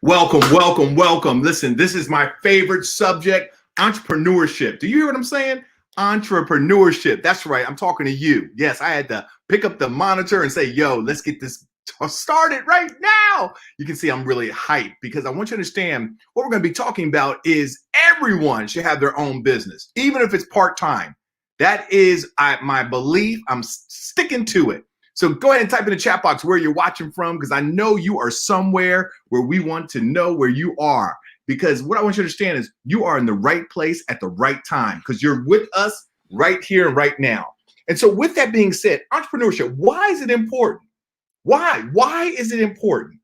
Welcome, welcome, welcome. Listen, this is my favorite subject, entrepreneurship. Do you hear what I'm saying? Entrepreneurship. That's right. I'm talking to you. Yes, I had to pick up the monitor and say, yo, let's get this started right now. You can see I'm really hyped because I want you to understand what we're going to be talking about is everyone should have their own business, even if it's part-time. That is my belief. I'm sticking to it. So go ahead and type in the chat box where you're watching from, because I know you are somewhere where we want to know where you are. Because what I want you to understand is you are in the right place at the right time, because you're with us right here and right now. And so with that being said, entrepreneurship, why is it important? Why? Why is it important?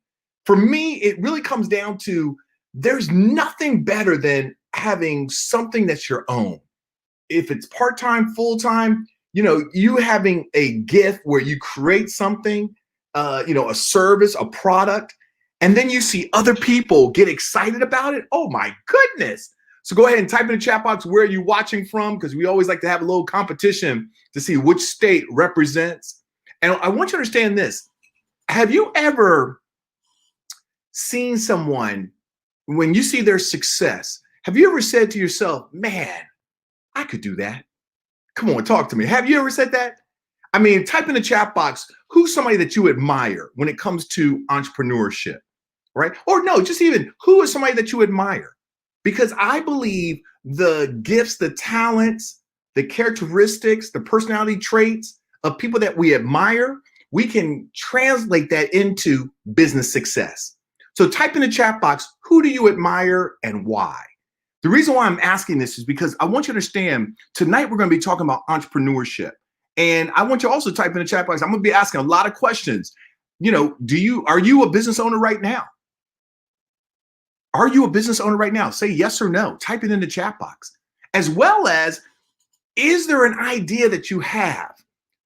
For me, it really comes down to there's nothing better than having something that's your own. If it's part-time, full-time, you having a gift where you create something, a service, a product, and then you see other people get excited about it. Oh my goodness. So go ahead and type in the chat box where you're watching from, because we always like to have a little competition to see which state represents. And I want you to understand this. Have you ever seen someone, when you see their success, have you ever said to yourself, man, I could do that? Come on, talk to me. Have you ever said that? I mean, type in the chat box, who's somebody that you admire when it comes to entrepreneurship, right? Or no, just even who is somebody that you admire? Because I believe the gifts, the talents, the characteristics, the personality traits of people that we admire, we can translate that into business success. So type in the chat box, who do you admire and why? The reason why I'm asking this is because I want you to understand tonight we're going to be talking about entrepreneurship. And I want you to also type in the chat box. I'm going to be asking a lot of questions. Are you a business owner right now? Are you a business owner right now? Say yes or no. Type it in the chat box. As well as, is there an idea that you have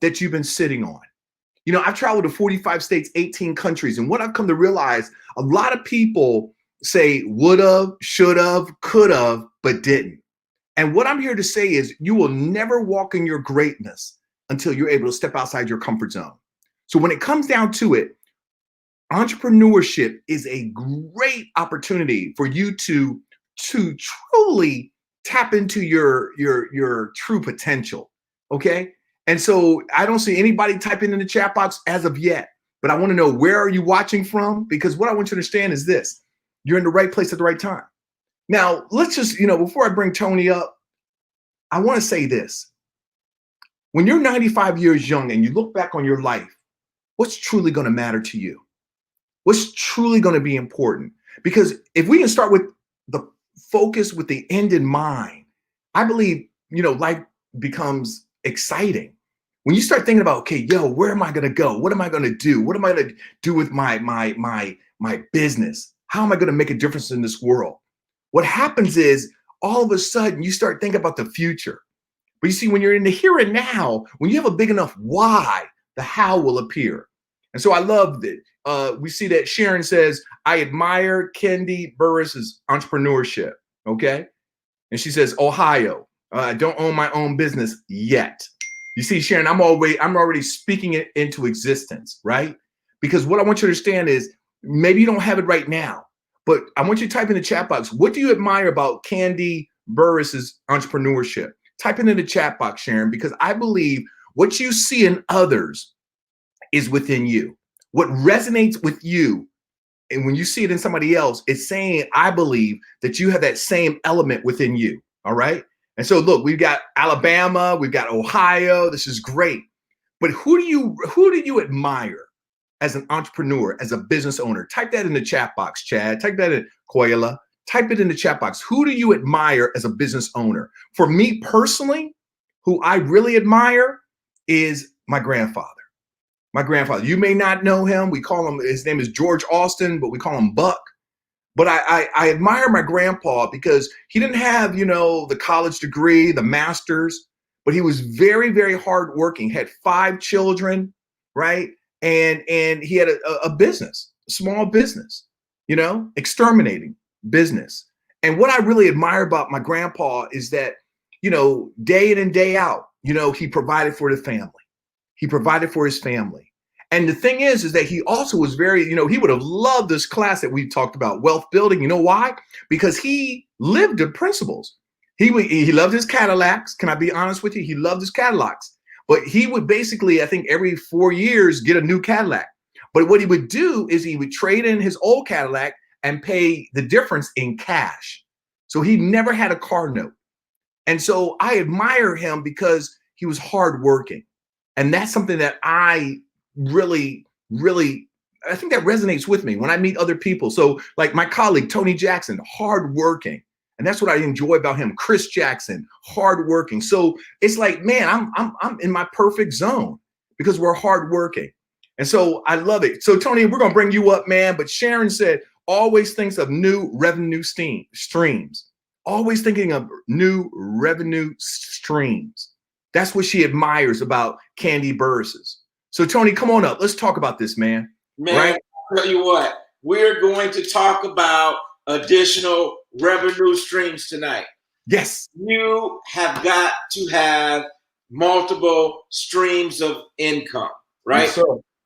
that you've been sitting on? I've traveled to 45 states, 18 countries. And what I've come to realize, a lot of people say would have, should have, could have, but didn't. And what I'm here to say is you will never walk in your greatness until you're able to step outside your comfort zone. So when it comes down to it, entrepreneurship is a great opportunity for you to truly tap into your true potential. Okay. And so I don't see anybody typing in the chat box as of yet, but I want to know, where are you watching from? Because what I want you to understand is this: you're in the right place at the right time. Now, let's just, before I bring Tony up, I want to say this. When you're 95 years young and you look back on your life, what's truly going to matter to you? What's truly going to be important? Because if we can start with the focus, with the end in mind, I believe, life becomes exciting. When you start thinking about, okay, where am I going to go? What am I going to do? What am I going to do with my business? How am I going to make a difference in this world? What happens is all of a sudden you start thinking about the future. But you see, when you're in the here and now, when you have a big enough why, the how will appear. And so I loved it. We see that Sharon says, I admire Kendi Burris's entrepreneurship. Okay. And she says, Ohio, I don't own my own business yet. You see, Sharon, I'm already speaking it into existence, right? Because what I want you to understand is, maybe you don't have it right now, but I want you to type in the chat box, what do you admire about Kendi Burris's entrepreneurship? Type it in the chat box, Sharon, because I believe what you see in others is within you. What resonates with you, and when you see it in somebody else, it's saying, I believe that you have that same element within you. All right. And so look, we've got Alabama, we've got Ohio. This is great. But who do you admire as an entrepreneur, as a business owner? Type that in the chat box, Chad. Type that in, Koyla. Type it in the chat box. Who do you admire as a business owner? For me personally, who I really admire is my grandfather. My grandfather. You may not know him. We call him, his name is George Austin, but we call him Buck. But I admire my grandpa because he didn't have, the college degree, the master's, but he was very, very hardworking, had 5 children, right? And he had a business, a small business, exterminating business. And what I really admire about my grandpa is that, day in and day out, he provided for the family. He provided for his family. And the thing is that he also was very, he would have loved this class that we talked about, wealth building. You know why? Because he lived the principles. He loved his Cadillacs. Can I be honest with you? He loved his Cadillacs. But he would basically, I think every 4 years, get a new Cadillac. But what he would do is he would trade in his old Cadillac and pay the difference in cash. So he never had a car note. And so I admire him because he was hardworking. And that's something that I really, I think that resonates with me when I meet other people. So like my colleague, Tony Jackson, hardworking. And that's what I enjoy about him. Chris Jackson, hardworking. So it's like, man, I'm in my perfect zone because we're hardworking. And so I love it. So Tony, we're going to bring you up, man. But Sharon said, always thinks of new revenue streams. Always thinking of new revenue streams. That's what she admires about Candy Burris's. So Tony, come on up. Let's talk about this, man. Man, right? I'll tell you what, we're going to talk about additional revenue streams tonight. Yes. You have got to have multiple streams of income, right? Yes, sir.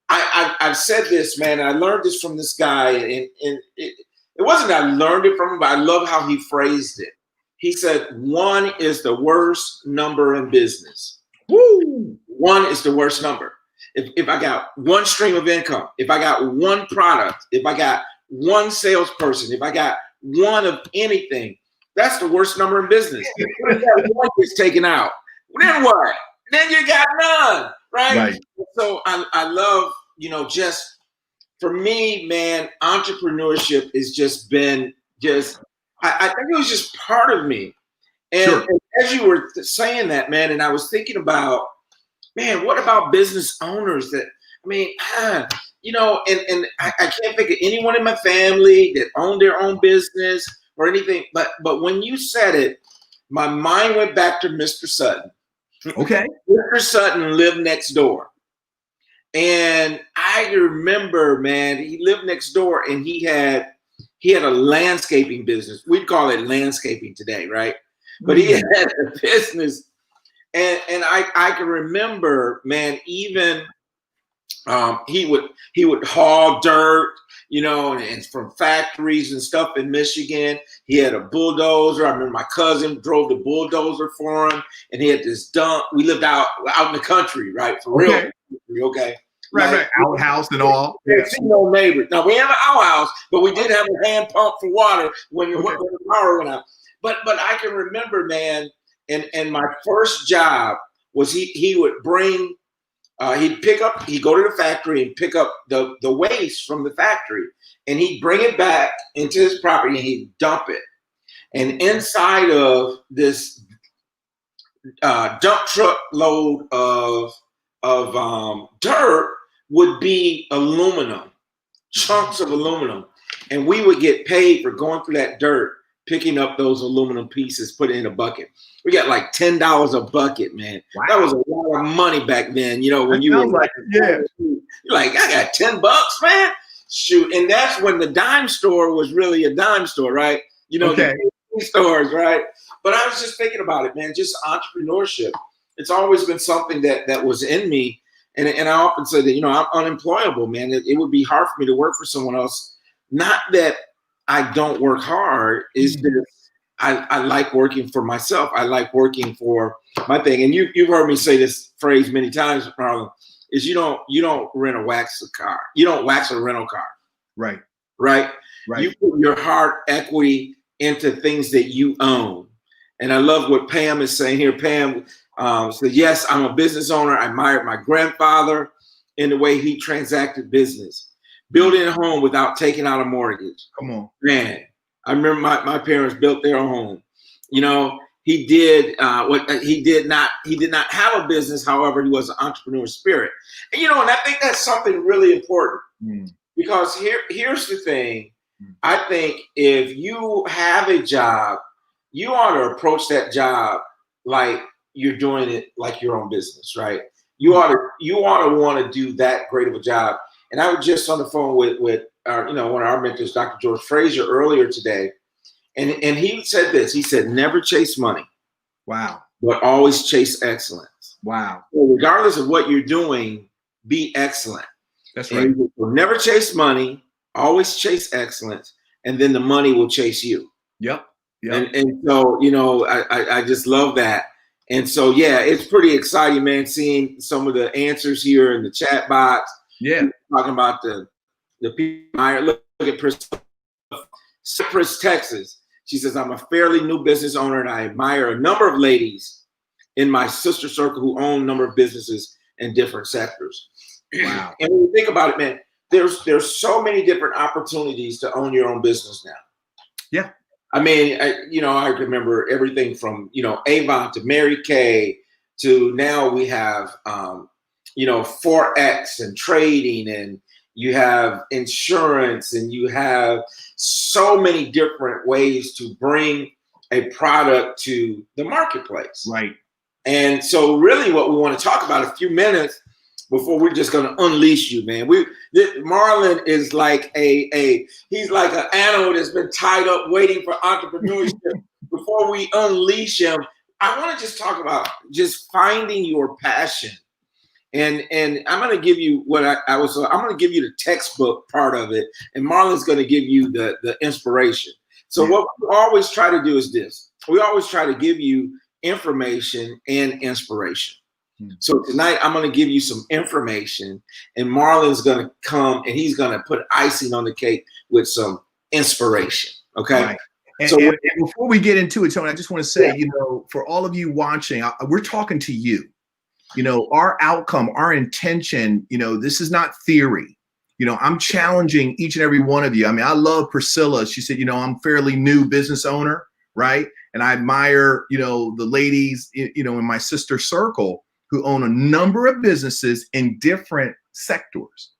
I've said this, man, and I learned this from this guy, and it wasn't that I learned it from him, but I love how he phrased it. He said, 1 is the worst number in business. Woo! 1 is the worst number. If I got one stream of income, if I got one product, if I got one salesperson, if I got one of anything, that's the worst number in business. If that one gets taken out, then what? Then you got none, right? So I love, just for me, man, entrepreneurship has just been I think it was just part of me. And as you were saying that, man, and I was thinking about, man, what about business owners that, and I can't think of anyone in my family that owned their own business or anything. But when you said it, my mind went back to Mr. Sutton. Okay. Mr. Sutton lived next door. And I remember, man, he lived next door and he had a landscaping business. We'd call it landscaping today, right? But he had a business. And I can remember, man, even he would haul dirt, and from factories and stuff in Michigan. He had a bulldozer. I remember my cousin drove the bulldozer for him, and he had this dump. We lived out in the country, right? For real. Okay. Right. Outhouse and all. See no neighbors. Now we have an outhouse, but we did have a hand pump for water when the power went out. But I can remember, man, and my first job was he would bring he'd go to the factory and pick up the waste from the factory, and he'd bring it back into his property and he'd dump it. And inside of this dump truck load of dirt would be aluminum, chunks of aluminum. And we would get paid for going through that dirt, picking up those aluminum pieces, put it in a bucket. We got like $10 a bucket, man. Wow. That was a lot of money back then. When you were like, you're like, I got $10, man. Shoot. And that's when the dime store was really a dime store, right? The stores, right? But I was just thinking about it, man, just entrepreneurship. It's always been something that was in me. And I often say that, I'm unemployable, man. It would be hard for me to work for someone else. Not that I don't work hard, is that I like working for myself. I like working for my thing. And you've heard me say this phrase many times, Marlon, is you don't wax a car. You don't wax a rental car. Right. You put your hard equity into things that you own. And I love what Pam is saying here. Pam said, yes, I'm a business owner. I admired my grandfather in the way he transacted business. Building a home without taking out a mortgage. Come on. Man, I remember my parents built their home. He did he did not have a business. However, he was an entrepreneur spirit. And, and I think that's something really important because here's the thing. I think if you have a job, you ought to approach that job like you're doing it like your own business, right? You ought to want to do that great of a job. And I was just on the phone with our, one of our mentors, Dr. George Frazier, earlier today. And he said this. He said, never chase money. Wow. But always chase excellence. Wow. So regardless of what you're doing, be excellent. That's And right. you will never chase money, always chase excellence, and then the money will chase you. Yep. Yep. And so, I just love that. And so, yeah, it's pretty exciting, man, seeing some of the answers here in the chat box. Yeah. Talking about the people. Look at Priscilla, Cypress, Texas. She says, I'm a fairly new business owner and I admire a number of ladies in my sister circle who own a number of businesses in different sectors. Wow. And when you think about it, man, there's so many different opportunities to own your own business now. Yeah. I mean, I remember everything from, Avon to Mary Kay to now we have, Forex and trading, and you have insurance, and you have so many different ways to bring a product to the marketplace. Right. And so really what we want to talk about a few minutes before we're just going to unleash you, man. Marlon is like he's like an animal that's been tied up waiting for entrepreneurship. Before we unleash him, I want to just talk about just finding your passion. And I'm going to give you I'm going to give you the textbook part of it, and Marlon's going to give you the inspiration. So what we always try to do is this. We always try to give you information and inspiration. So tonight I'm going to give you some information, and Marlon's going to come and he's going to put icing on the cake with some inspiration. Okay. Right. And before we get into it, Tony, I just want to say, for all of you watching, we're talking to you. Our outcome, our intention, this is not theory. I'm challenging each and every one of you. I mean, I love Priscilla. She said, I'm fairly new business owner, right? And I admire, the ladies, in my sister circle who own a number of businesses in different sectors.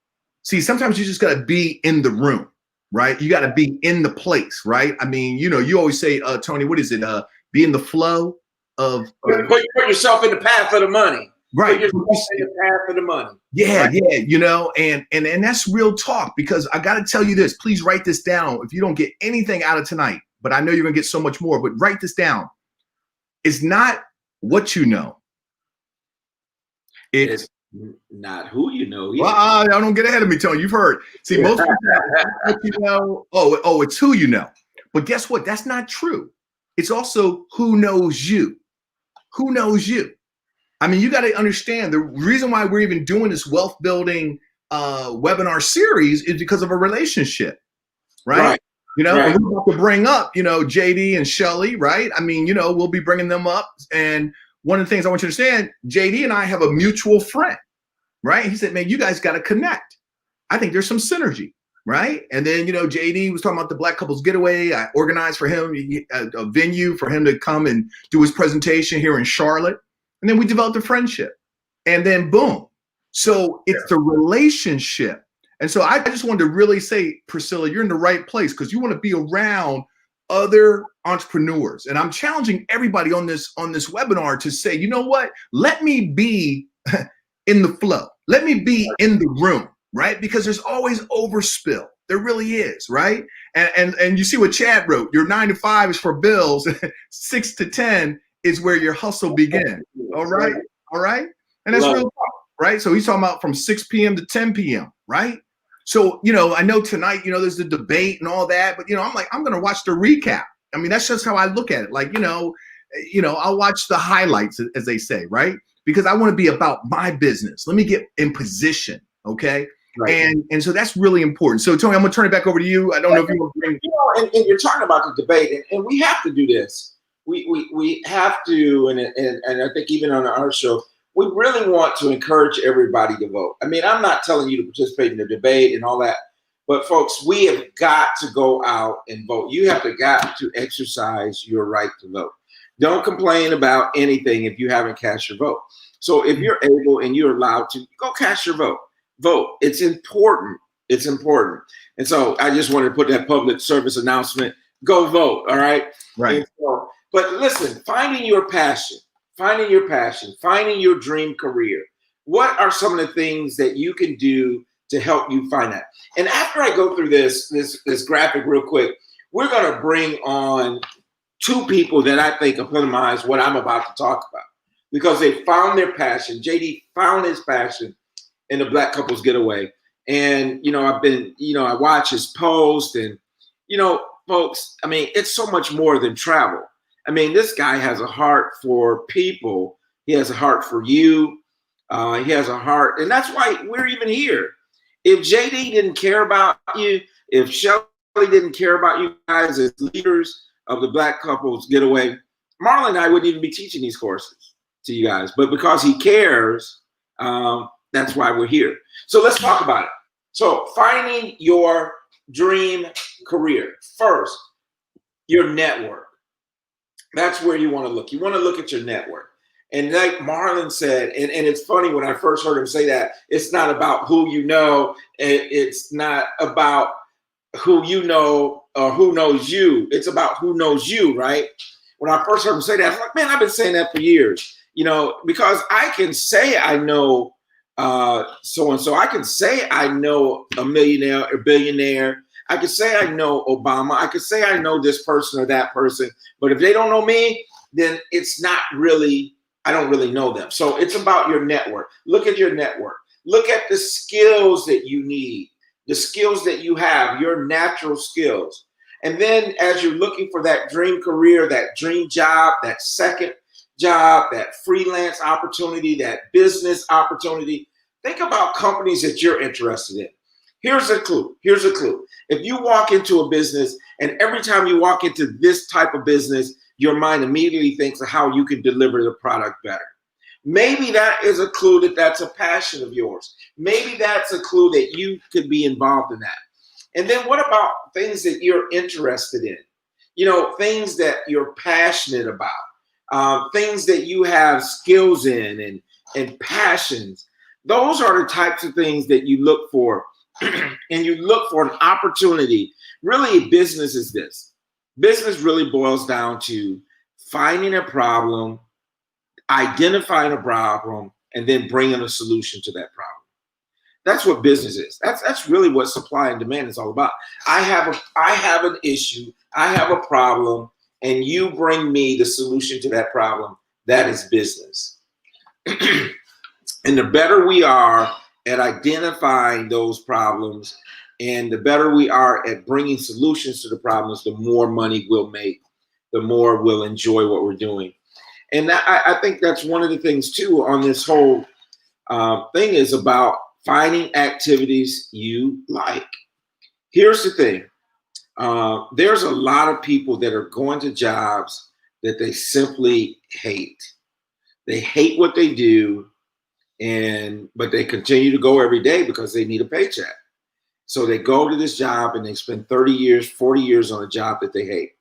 See, sometimes you just got to be in the room, right? You got to be in the place, right? I mean, you always say, Tony, what is it? Be in the flow of. Put yourself in the path of the money. Right. Put yourself in the path of the money. Yeah, right? yeah, and that's real talk, because I got to tell you this. Please write this down if you don't get anything out of tonight, but I know you're going to get so much more, but write this down. It's not what you know. It's not who you know. Well, I don't get ahead of me, Tony. You've heard. See, most people, it's who you know. But guess what? That's not true. It's also who knows you. Who knows you? I mean, you got to understand the reason why we're even doing this wealth building webinar series is because of a relationship, right? Right. And we're about to bring up, JD and Shelly, right? I mean, we'll be bringing them up. And one of the things I want you to understand, JD and I have a mutual friend, right? He said, man, you guys got to connect. I think there's some synergy, right? And then, JD was talking about the Black Couples Getaway. I organized for him a venue for him to come and do his presentation here in Charlotte. And then we developed a friendship. And then boom. So it's the relationship. And so I just wanted to really say, Priscilla, you're in the right place because you want to be around other entrepreneurs. And I'm challenging everybody on this webinar to say, you know what? Let me be in the flow. Let me be in the room, right? Because there's always overspill. There really is, right? And you see what Chad wrote. Your 9 to 5 is for bills. 6 to 10 is where your hustle begins. All right. And that's real talk, right? So he's talking about from 6 p.m. to 10 p.m., right? So, I know tonight, there's the debate and all that, but, I'm going to watch the recap. I mean, that's just how I look at it. Like, I'll watch the highlights, as they say, right? Because I want to be about my business. Let me get in position. Okay. Right. And so that's really important. So Tony, I'm going to turn it back over to you. I don't know if you want to bring. And you're talking about the debate, and we have to do this. We have to, and I think even on our show, we really want to encourage everybody to vote. I mean, I'm not telling you to participate in the debate and all that, but folks, we have got to go out and vote. You have got to exercise your right to vote. Don't complain about anything if you haven't cast your vote. So if you're able and you're allowed to, go cast your vote. Vote. It's important. It's important. And so I just wanted to put that public service announcement. Go vote. All right. Right. So, but listen, finding your passion, finding your dream career. What are some of the things that you can do to help you find that? And after I go through this graphic real quick, we're going to bring on two people that I think epitomize what I'm about to talk about, because they found their passion. JD found his passion in the Black Couples Getaway. And, I've been, I watch his post and, folks, I mean, it's so much more than travel. I mean, this guy has a heart for people. He has a heart for you. He has a heart. And that's why we're even here. If JD didn't care about you, if Shelly didn't care about you guys as leaders of the Black Couples Getaway, Marlon and I wouldn't even be teaching these courses to you guys. But because he cares, that's why we're here. So let's talk about it. So finding your dream career. First, your network. That's where you want to look. You want to look at your network. And like Marlon said, and it's funny when I first heard him say that, it's not about who you know. It's not about who you know or who knows you. It's about who knows you, right? When I first heard him say that, I was like, man, I've been saying that for years. Because I can say I know so-and-so. I can say I know a millionaire or billionaire. I can say I know Obama. I can say I know this person or that person. But if they don't know me, then it's not really, I don't really know them. So it's about your network. Look at your network. Look at the skills that you need, the skills that you have, your natural skills. And then as you're looking for that dream career, that dream job, that second job, that freelance opportunity, that business opportunity, think about companies that you're interested in. Here's a clue. Here's a clue. If you walk into a business and every time you walk into this type of business, your mind immediately thinks of how you can deliver the product better. Maybe that is a clue that that's a passion of yours. Maybe that's a clue that you could be involved in that. And then what about things that you're interested in? Things that you're passionate about, things that you have skills in and passions. Those are the types of things that you look for. And you look for an opportunity. Really, business is this. Business really boils down to finding a problem, identifying a problem, and then bringing a solution to that problem. That's what business is. That's really what supply and demand is all about. I have an issue, I have a problem, and you bring me the solution to that problem. That is business. And the better we are at identifying those problems and the better we are at bringing solutions to the problems, the more money we'll make, the more we'll enjoy what we're doing. And I think that's one of the things too on this whole thing is about finding activities you like. Here's the thing. There's a lot of people that are going to jobs that they simply hate. They hate what they do, but they continue to go every day because they need a paycheck. So they go to this job and they spend 30 years, 40 years on a job that they hate.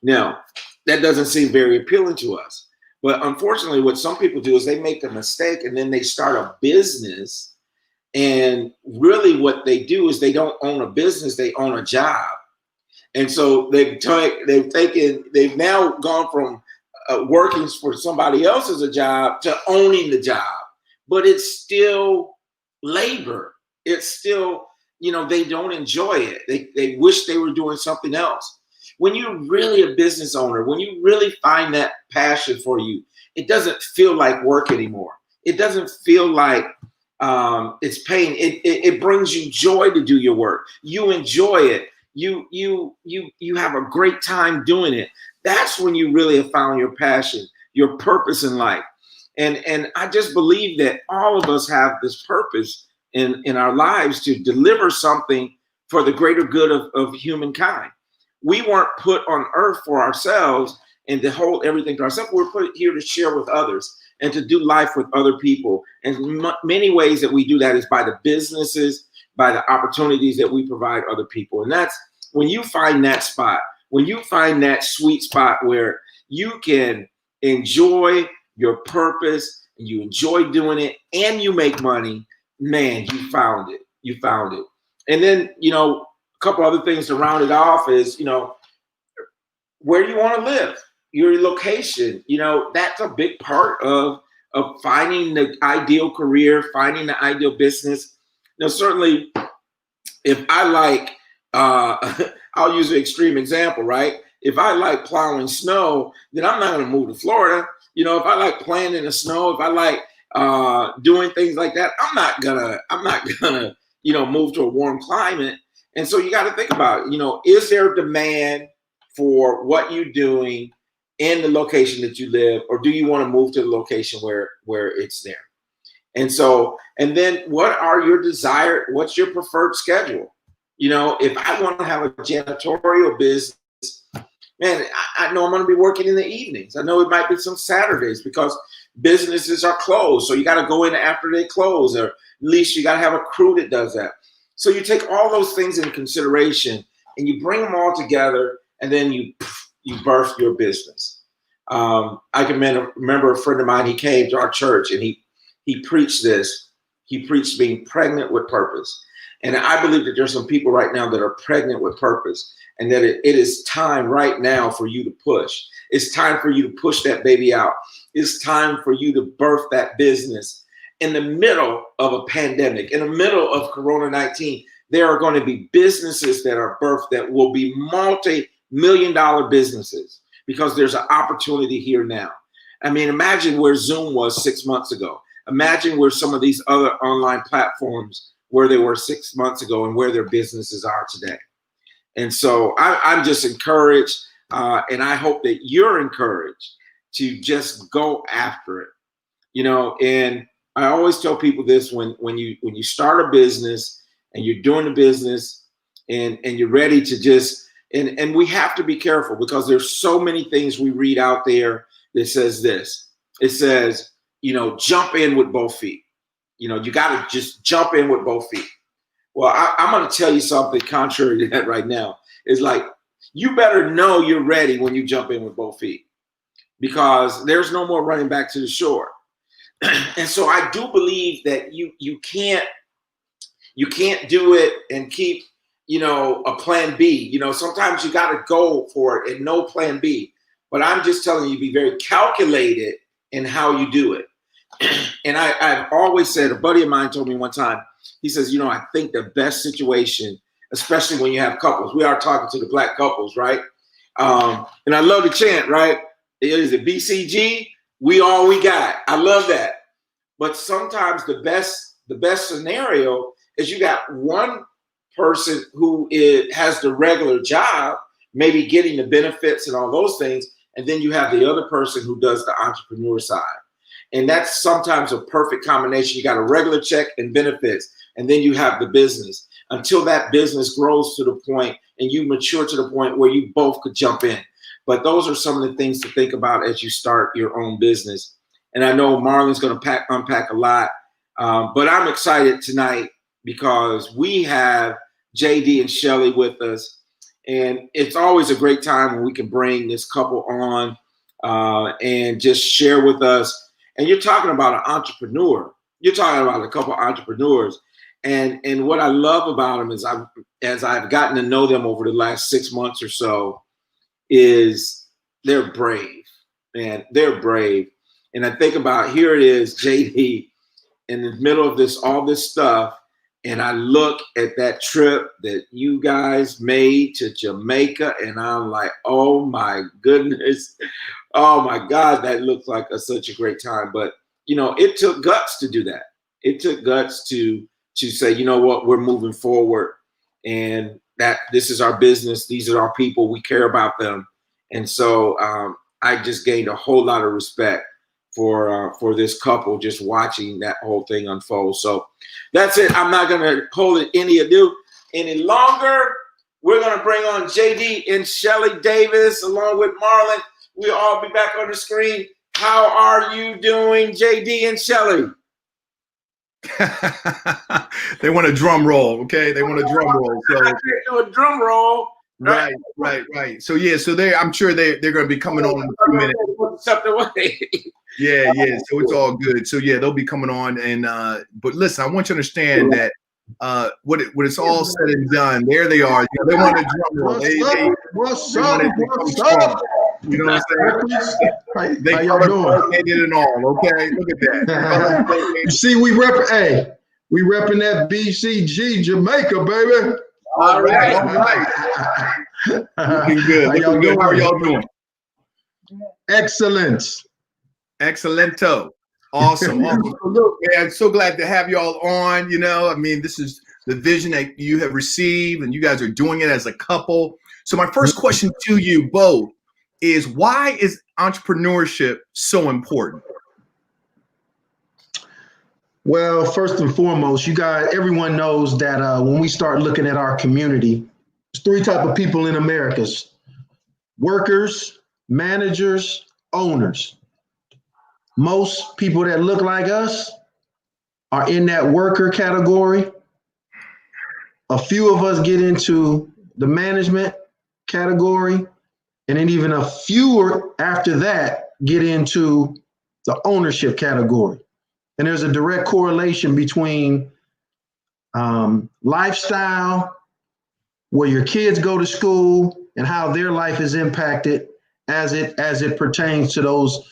Now, that doesn't seem very appealing to us. But unfortunately, what some people do is they make a mistake and then they start a business. And really what they do is they don't own a business, they own a job. And so they've now gone from working for somebody else's job to owning the job. But it's still labor. It's still, they don't enjoy it. They wish they were doing something else. When you're really a business owner, when you really find that passion for you, it doesn't feel like work anymore. It doesn't feel like it's pain. It brings you joy to do your work. You enjoy it. You have a great time doing it. That's when you really have found your passion, your purpose in life. And I just believe that all of us have this purpose in our lives to deliver something for the greater good of humankind. We weren't put on earth for ourselves and to hold everything to ourselves. We're put here to share with others and to do life with other people. And many ways that we do that is by the businesses, by the opportunities that we provide other people. And that's when you find that spot, when you find that sweet spot where you can enjoy your purpose and you enjoy doing it and you make money, man, you found it. You found it. And then, a couple other things to round it off is, where do you want to live? Your location, that's a big part of finding the ideal career, finding the ideal business. Certainly, if I like, I'll use an extreme example, right? If I like plowing snow, then I'm not going to move to Florida. If I like playing in the snow, if I like doing things like that, I'm not gonna move to a warm climate. And so you got to think about, is there demand for what you're doing in the location that you live, or do you want to move to the location where it's there? And so, and then what's your preferred schedule? If I want to have a janitorial business, man, I know I'm going to be working in the evenings. I know it might be some Saturdays because businesses are closed. So you got to go in after they close, or at least you got to have a crew that does that. So you take all those things into consideration and you bring them all together, and then you birth your business. I can remember a friend of mine, he came to our church and he preached this. He preached being pregnant with purpose. And I believe that there's some people right now that are pregnant with purpose, and that it is time right now for you to push. It's time for you to push that baby out. It's time for you to birth that business. In the middle of a pandemic, in the middle of Corona-19, there are going to be businesses that are birthed that will be multi-million-dollar businesses because there's an opportunity here now. I mean, imagine where Zoom was 6 months ago. Imagine where some of these other online platforms where they were 6 months ago and where their businesses are today. And so I'm just encouraged, and I hope that you're encouraged to just go after it. And I always tell people this: when you start a business and you're doing the business and you're ready to just, and we have to be careful because there's so many things we read out there that says this. It says, jump in with both feet. You got to just jump in with both feet. Well, I'm going to tell you something contrary to that right now. It's like, you better know you're ready when you jump in with both feet, because there's no more running back to the shore. And so I do believe that you can't do it and keep, a plan B. Sometimes you got to go for it and no plan B. But I'm just telling you, be very calculated in how you do it. And I've always said, a buddy of mine told me one time, he says, I think the best situation, especially when you have couples, we are talking to the Black couples, right? And I love the chant, right? Is it BCG? We all we got. I love that. But sometimes the best scenario is you got one person who has the regular job, maybe getting the benefits and all those things, and then you have the other person who does the entrepreneur side. And that's sometimes a perfect combination. You got a regular check and benefits, and then you have the business, until that business grows to the point and you mature to the point where you both could jump in. But those are some of the things to think about as you start your own business. And I know Marlon's going to unpack a lot, but I'm excited tonight because we have JD and Shelly with us. And it's always a great time when we can bring this couple on and just share with us. And you're talking about an entrepreneur. You're talking about a couple of entrepreneurs. And what I love about them is as I've gotten to know them over the last 6 months or so, is they're brave, man. They're brave. And I think about, here it is, JD, in the middle of all this stuff. And I look at that trip that you guys made to Jamaica, and I'm like, oh my goodness. Oh my God, that looks like such a great time. But, it took guts to do that. It took guts to say, you know what, we're moving forward, and that this is our business. These are our people. We care about them. And so I just gained a whole lot of respect for this couple, just watching that whole thing unfold. So that's it. I'm not going to hold it any longer. We're going to bring on JD and Shelly Davis along with Marlon. We'll all be back on the screen. How are you doing, JD and Shelly? They want a drum roll, okay? They want a drum roll. So I can't do a drum roll. Right. So I'm sure they're going to be coming on in a few minutes. Yeah. So it's all good. So they'll be coming on, and but listen, I want you to understand that when it's all said and done, there they are. They want a drum roll. What's up? You know what I'm saying? They color coordinated and all. Okay, look at that. You see, we repping that BCG Jamaica, baby. All right. Looking good. How are y'all doing? Excellence. Excellento. Awesome. So look, man, I'm so glad to have y'all on. This is the vision that you have received, and you guys are doing it as a couple. So my first question to you both is, why is entrepreneurship so important? Well, first and foremost, everyone knows that when we start looking at our community, there's three types of people in America: workers, managers, owners. Most people that look like us are in that worker category. A few of us get into the management category, and then even a fewer after that get into the ownership category. And there's a direct correlation between lifestyle, where your kids go to school, and how their life is impacted as it pertains to those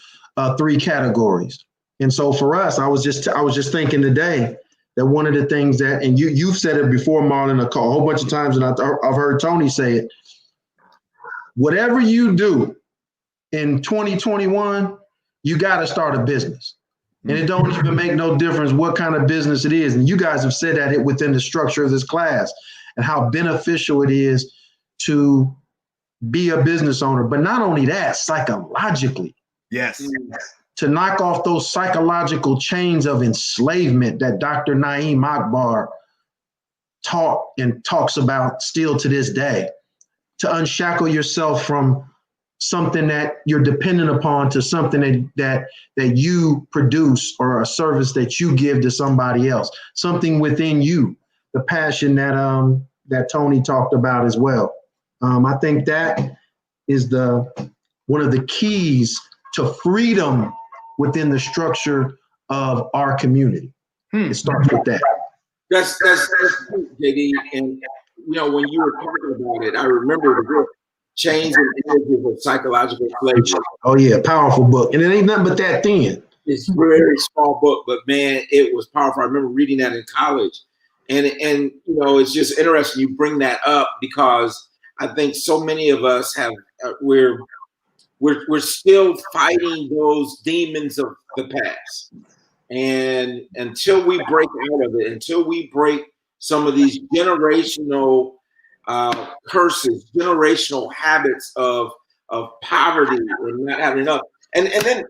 three categories. And so for us, I was just thinking today that one of the things that, and you've said it before, Marlon, a whole bunch of times, and I've heard Tony say it. Whatever you do in 2021, you got to start a business. And it don't even make no difference what kind of business it is. And you guys have said that within the structure of this class, and how beneficial it is to be a business owner. But not only that, psychologically. Yes. To knock off those psychological chains of enslavement that Dr. Naeem Akbar taught and talks about still to this day. To unshackle yourself from something that you're dependent upon to something that you produce, or a service that you give to somebody else, something within you, the passion that Tony talked about as well. I think that is one of the keys to freedom within the structure of our community. It starts with that. That's JD. And when you were talking about it, I remember the book Chains and Images of Psychological Slavery. Oh yeah, powerful book. And it ain't nothing but that thin. It's a very small book, but man, it was powerful. I remember reading that in college. And it's just interesting you bring that up, because I think so many of us have we're still fighting those demons of the past. And until we break out of it, until we break some of these generational curses, generational habits of poverty and not having enough. And then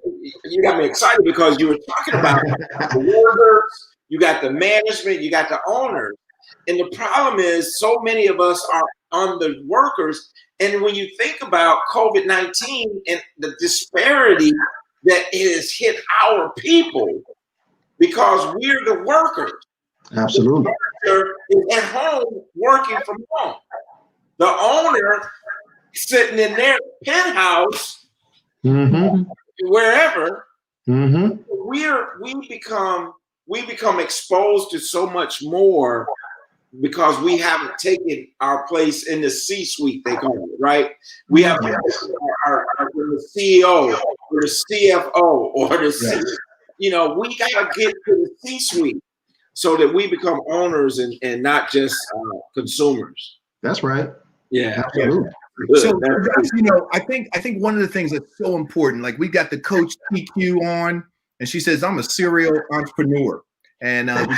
you got me excited, because you were talking about the workers, you got the management, you got the owners. And the problem is, so many of us are on the workers. And when you think about COVID-19 and the disparity that it has hit our people, because we're the workers. Absolutely. The worker is at home working from home. The owner sitting in their penthouse, wherever. We become exposed to so much more, because we haven't taken our place in the C-suite, they call it, right? We have the CEO or the CFO or the we gotta get to the C-suite so that we become owners and not just consumers. That's right. Yeah, absolutely. So guys, I think one of the things that's so important, like we got the coach TQ on, and she says, I'm a serial entrepreneur. And I'm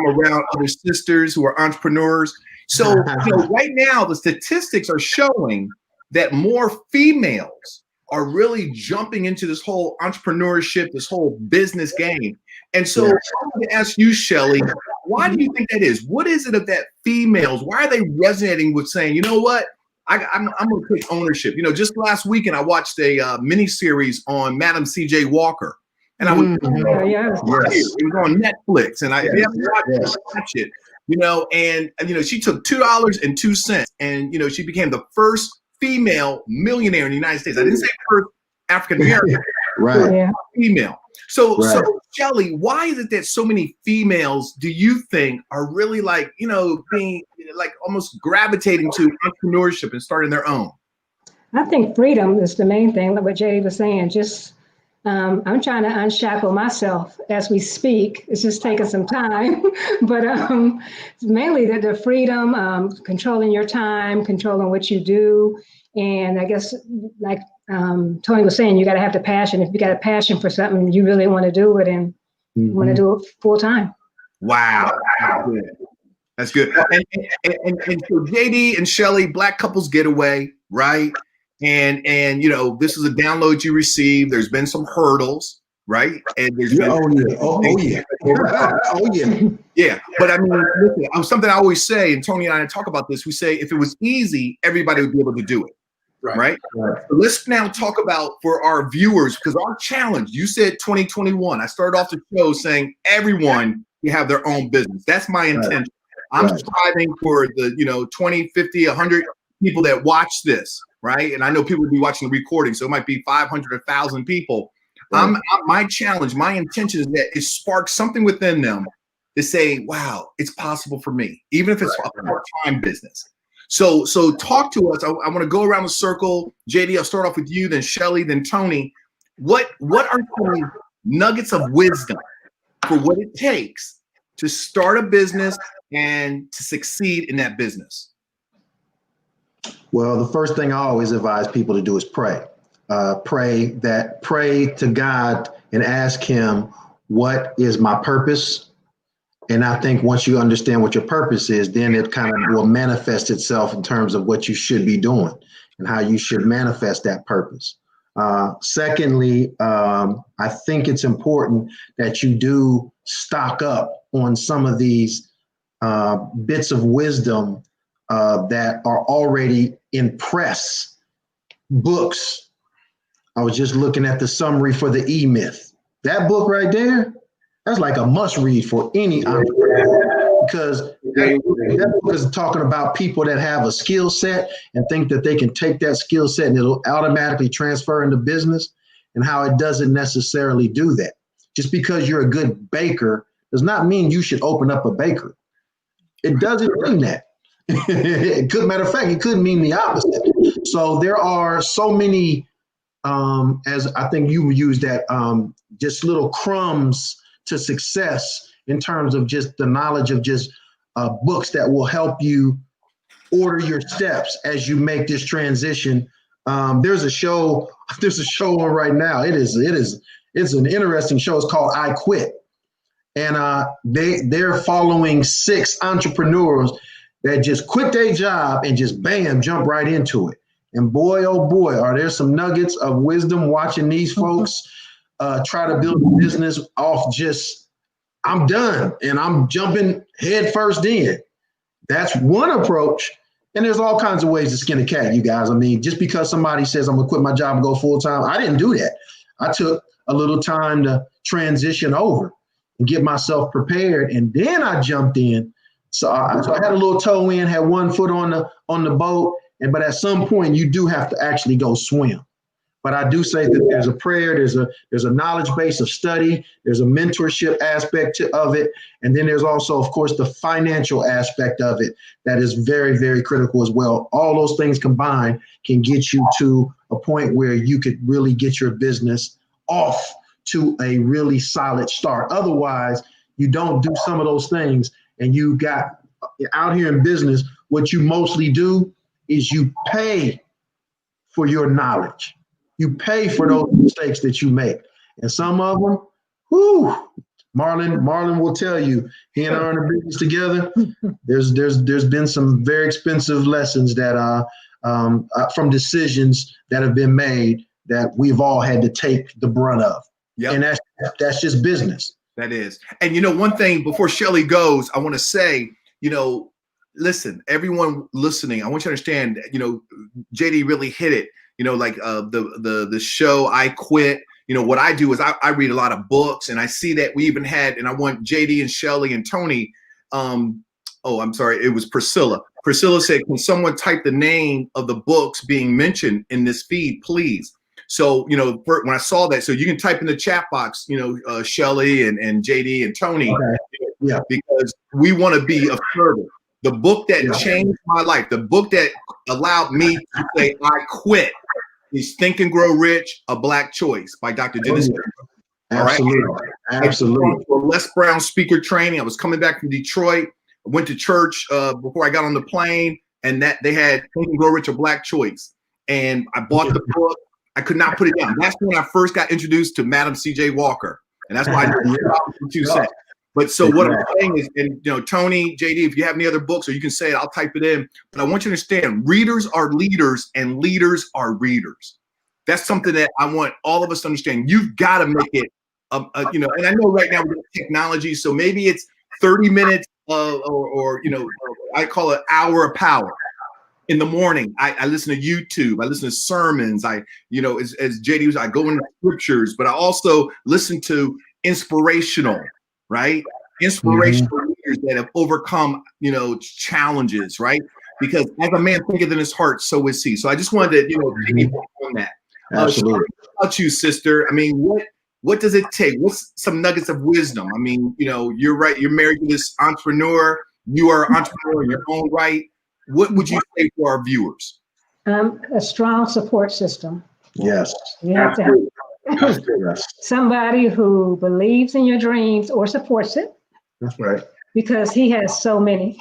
around other sisters who are entrepreneurs. So right now, the statistics are showing that more females are really jumping into this whole entrepreneurship, this whole business game. And so I want to ask you, Shelly, why do you think that is? What is it of that females? Why are they resonating with saying, you know what? I'm going to take ownership. Just last weekend, I watched a mini series on Madam C.J. Walker. And I was, it was on Netflix, and I watch it, and she took $2.02, and she became the first female millionaire in the United States. I didn't say first African American, right? Female. So Shelly, why is it that so many females do you think are really being almost gravitating to entrepreneurship and starting their own? I think freedom is the main thing, like what Jay was saying. Just I'm trying to unshackle myself as we speak. It's just taking some time, but mainly the freedom, controlling your time, controlling what you do. And I guess like Tony was saying, you got to have the passion. If you got a passion for something, you really want to do it, and you want to do it full time. Wow. That's good. That's good. And so JD and Shelly, Black Couples Getaway, right? And you know, this is a download you received. There's been some hurdles, right? And there's been oh yeah. Oh yeah. yeah. But I mean, listen, something I always say, and Tony and I talk about this. We say if it was easy, everybody would be able to do it. Right. So let's now talk about for our viewers, because our challenge, you said 2021. I started off the show saying everyone can have their own business. That's my intention. I'm striving for the 20, 50, 100 people that watch this, right? And I know people will be watching the recording, so it might be 500, 1,000 people. My challenge, my intention is that it sparks something within them to say, wow, it's possible for me, even if it's a part-time business. So talk to us. I want to go around the circle. JD, I'll start off with you, then Shelly, then Tony. What are some nuggets of wisdom for what it takes to start a business and to succeed in that business? Well, the first thing I always advise people to do is pray. Pray to God and ask him, what is my purpose? And I think once you understand what your purpose is, then it kind of will manifest itself in terms of what you should be doing and how you should manifest that purpose. Secondly, I think it's important that you do stock up on some of these bits of wisdom that are already in press books. I was just looking at the summary for the E-Myth. That book right there, that's like a must read for any entrepreneur, because that book is talking about people that have a skill set and think that they can take that skill set and it'll automatically transfer into business, and how it doesn't necessarily do that. Just because you're a good baker does not mean you should open up a bakery. It doesn't mean that. Matter of fact, it could mean the opposite. So there are so many, as I think you used that, just little crumbs to success in terms of just the knowledge of just books that will help you order your steps as you make this transition. There's a show on right now. It's an interesting show. It's called I Quit. And they're following 6 entrepreneurs that just quit their job and just bam, jump right into it. And boy, oh boy, are there some nuggets of wisdom watching these folks try to build a business off just, I'm done and I'm jumping head first in. That's one approach. And there's all kinds of ways to skin a cat, you guys. I mean, just because somebody says I'm gonna quit my job and go full time, I didn't do that. I took a little time to transition over and get myself prepared, and then I jumped in. So I had a little toe in, had one foot on the boat, but at some point you do have to actually go swim. But I do say that there's a prayer, there's a knowledge base of study, there's a mentorship aspect of it, and then there's also, of course, the financial aspect of it that is very, very critical as well. All those things combined can get you to a point where you could really get your business off to a really solid start. Otherwise, you don't do some of those things, and you got out here in business, what you mostly do is you pay for your knowledge. You pay for those mistakes that you make. And some of them, Marlon will tell you, he and I are in a business together. There's been some very expensive lessons that are from decisions that have been made that we've all had to take the brunt of. Yep. And that's just business. That is. And one thing before Shelly goes, I want to say, listen, everyone listening, I want you to understand, JD really hit it. Like the show I Quit. What I do is I read a lot of books, and I see that we even had, and I want JD and Shelly and Tony. I'm sorry, it was Priscilla. Priscilla said, "Can someone type the name of the books being mentioned in this feed, please?" So when I saw that, so you can type in the chat box, Shelly and JD and Tony, yeah, because we want to be of service. The book that changed my life, the book that allowed me to say I quit, is Think and Grow Rich, A Black Choice by Dr. Dennis. Absolutely. All right? Absolutely. For Les Brown speaker training, I was coming back from Detroit. I went to church before I got on the plane, and that they had Think and Grow Rich, A Black Choice. And I bought the book. I could not put it down. That's when I first got introduced to Madam C.J. Walker. And that's why I did 2 cents. But so what I'm saying is, and Tony, JD, if you have any other books, or you can say it, I'll type it in. But I want you to understand, readers are leaders and leaders are readers. That's something that I want all of us to understand. You've got to make it, and I know right now we have technology, so maybe it's 30 minutes or I call it hour of power. In the morning, I listen to YouTube. I listen to sermons. As JD was, I go into scriptures, but I also listen to inspirational, right? Inspirational leaders that have overcome, challenges, right? Because as a man thinketh in his heart, so is he. So I just wanted to, piggyback on that. Absolutely. How about you, sister? I mean, what does it take? What's some nuggets of wisdom? I mean, you're right. You're married to this entrepreneur. You are an entrepreneur in your own right. What would you say to our viewers? A strong support system. Yes. You have to have somebody who believes in your dreams or supports it. That's right. Because he has so many.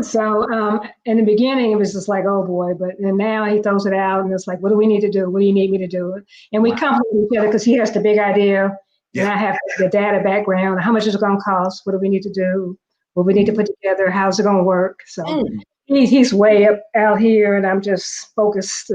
So in the beginning, it was just like, oh boy, but now he throws it out and it's like, what do we need to do? What do you need me to do? And we compliment each other because he has the big idea and I have the data background. How much is it going to cost? What do we need to do? What we need to put together? How's it going to work? So he's way up out here and I'm just focused.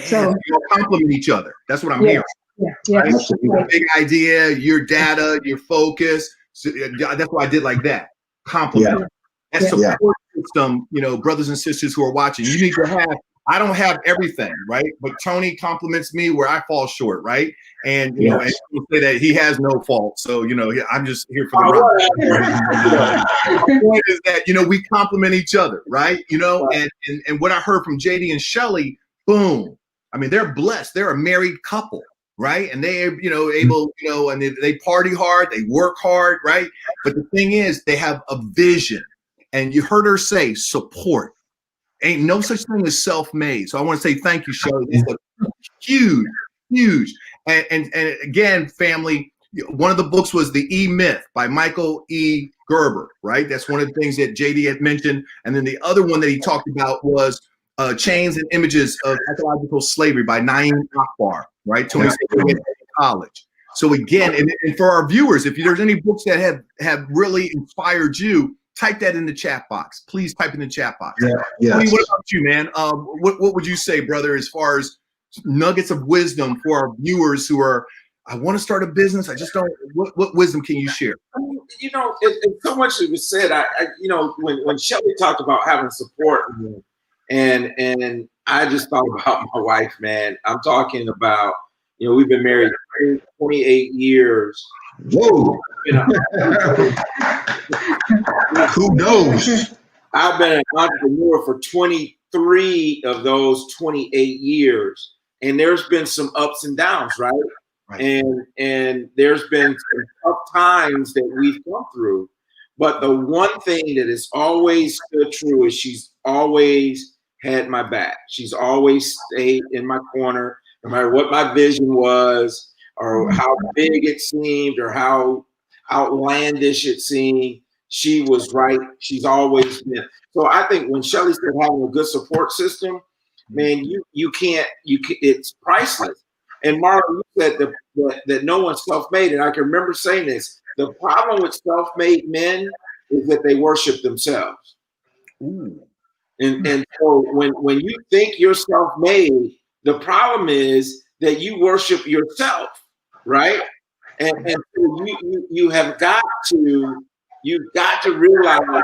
So you compliment each other. That's what I'm hearing. Yeah. Right? Right. Big idea, your data, your focus. So that's why I did like that. Compliment. That's support system, brothers and sisters who are watching. You need to have, I don't have everything, right? But Tony compliments me where I fall short, right? And, and he'll say that he has no fault. So, I'm just here for the ride. The point is that, we compliment each other, right? And what I heard from JD and Shelly, boom. I mean, they're blessed. They're a married couple. Right. And they're, able, and they party hard, they work hard. Right. But the thing is, they have a vision. And you heard her say support. Ain't no such thing as self-made. So I want to say thank you, Shelly. It's a huge. And again, family, one of the books was The E-Myth by Michael E. Gerber. Right. That's one of the things that JD had mentioned. And then the other one that he talked about was Chains and Images of Psychological Slavery by Naeem Akbar. Right. Tony in college. So again, and for our viewers, if there's any books that have really inspired you, type that in the chat box. Please type in the chat box. Tony, what about you, man? What would you say, brother, as far as nuggets of wisdom for our viewers who are, I want to start a business, I just don't, what wisdom can you share? So much that was said. When Shelly talked about having support, and I just thought about my wife, man. I'm talking about, we've been married 28 years. Whoa. Who knows? I've been an entrepreneur for 23 of those 28 years. And there's been some ups and downs, right? And there's been some tough times that we've come through. But the one thing that has always stood true is she's always had my back. She's always stayed in my corner, no matter what my vision was or how big it seemed or how outlandish it seemed. She was right. She's always been. So I think when Shelly said having a good support system, man, you can't, it's priceless. And Marlon, you said that no one's self-made. And I can remember saying this. The problem with self-made men is that they worship themselves. Ooh. And so when you think you're self-made, the problem is that you worship yourself, right? And so you've got to realize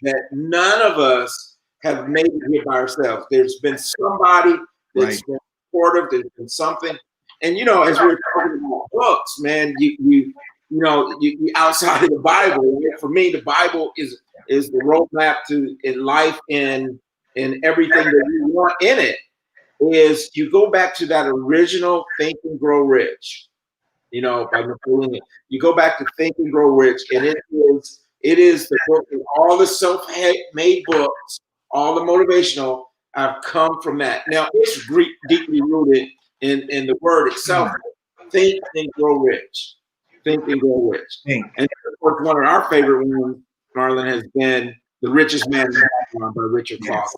that none of us have made it here by ourselves. There's been somebody that's been supportive. There's been something. And as we were talking about books, man, you outside of the Bible. For me, the Bible is the roadmap to in life and everything that you want in it. Is you go back to that original Think and Grow Rich, by Napoleon. You go back to Think and Grow Rich, and it is the book of all the self-made books, all the motivational have come from that. Now it's deeply rooted in the word itself. Think and grow rich. Think and grow rich. And of course, one of our favorite ones, Marlon, has been The Richest Man in Babylon by Richard Clark.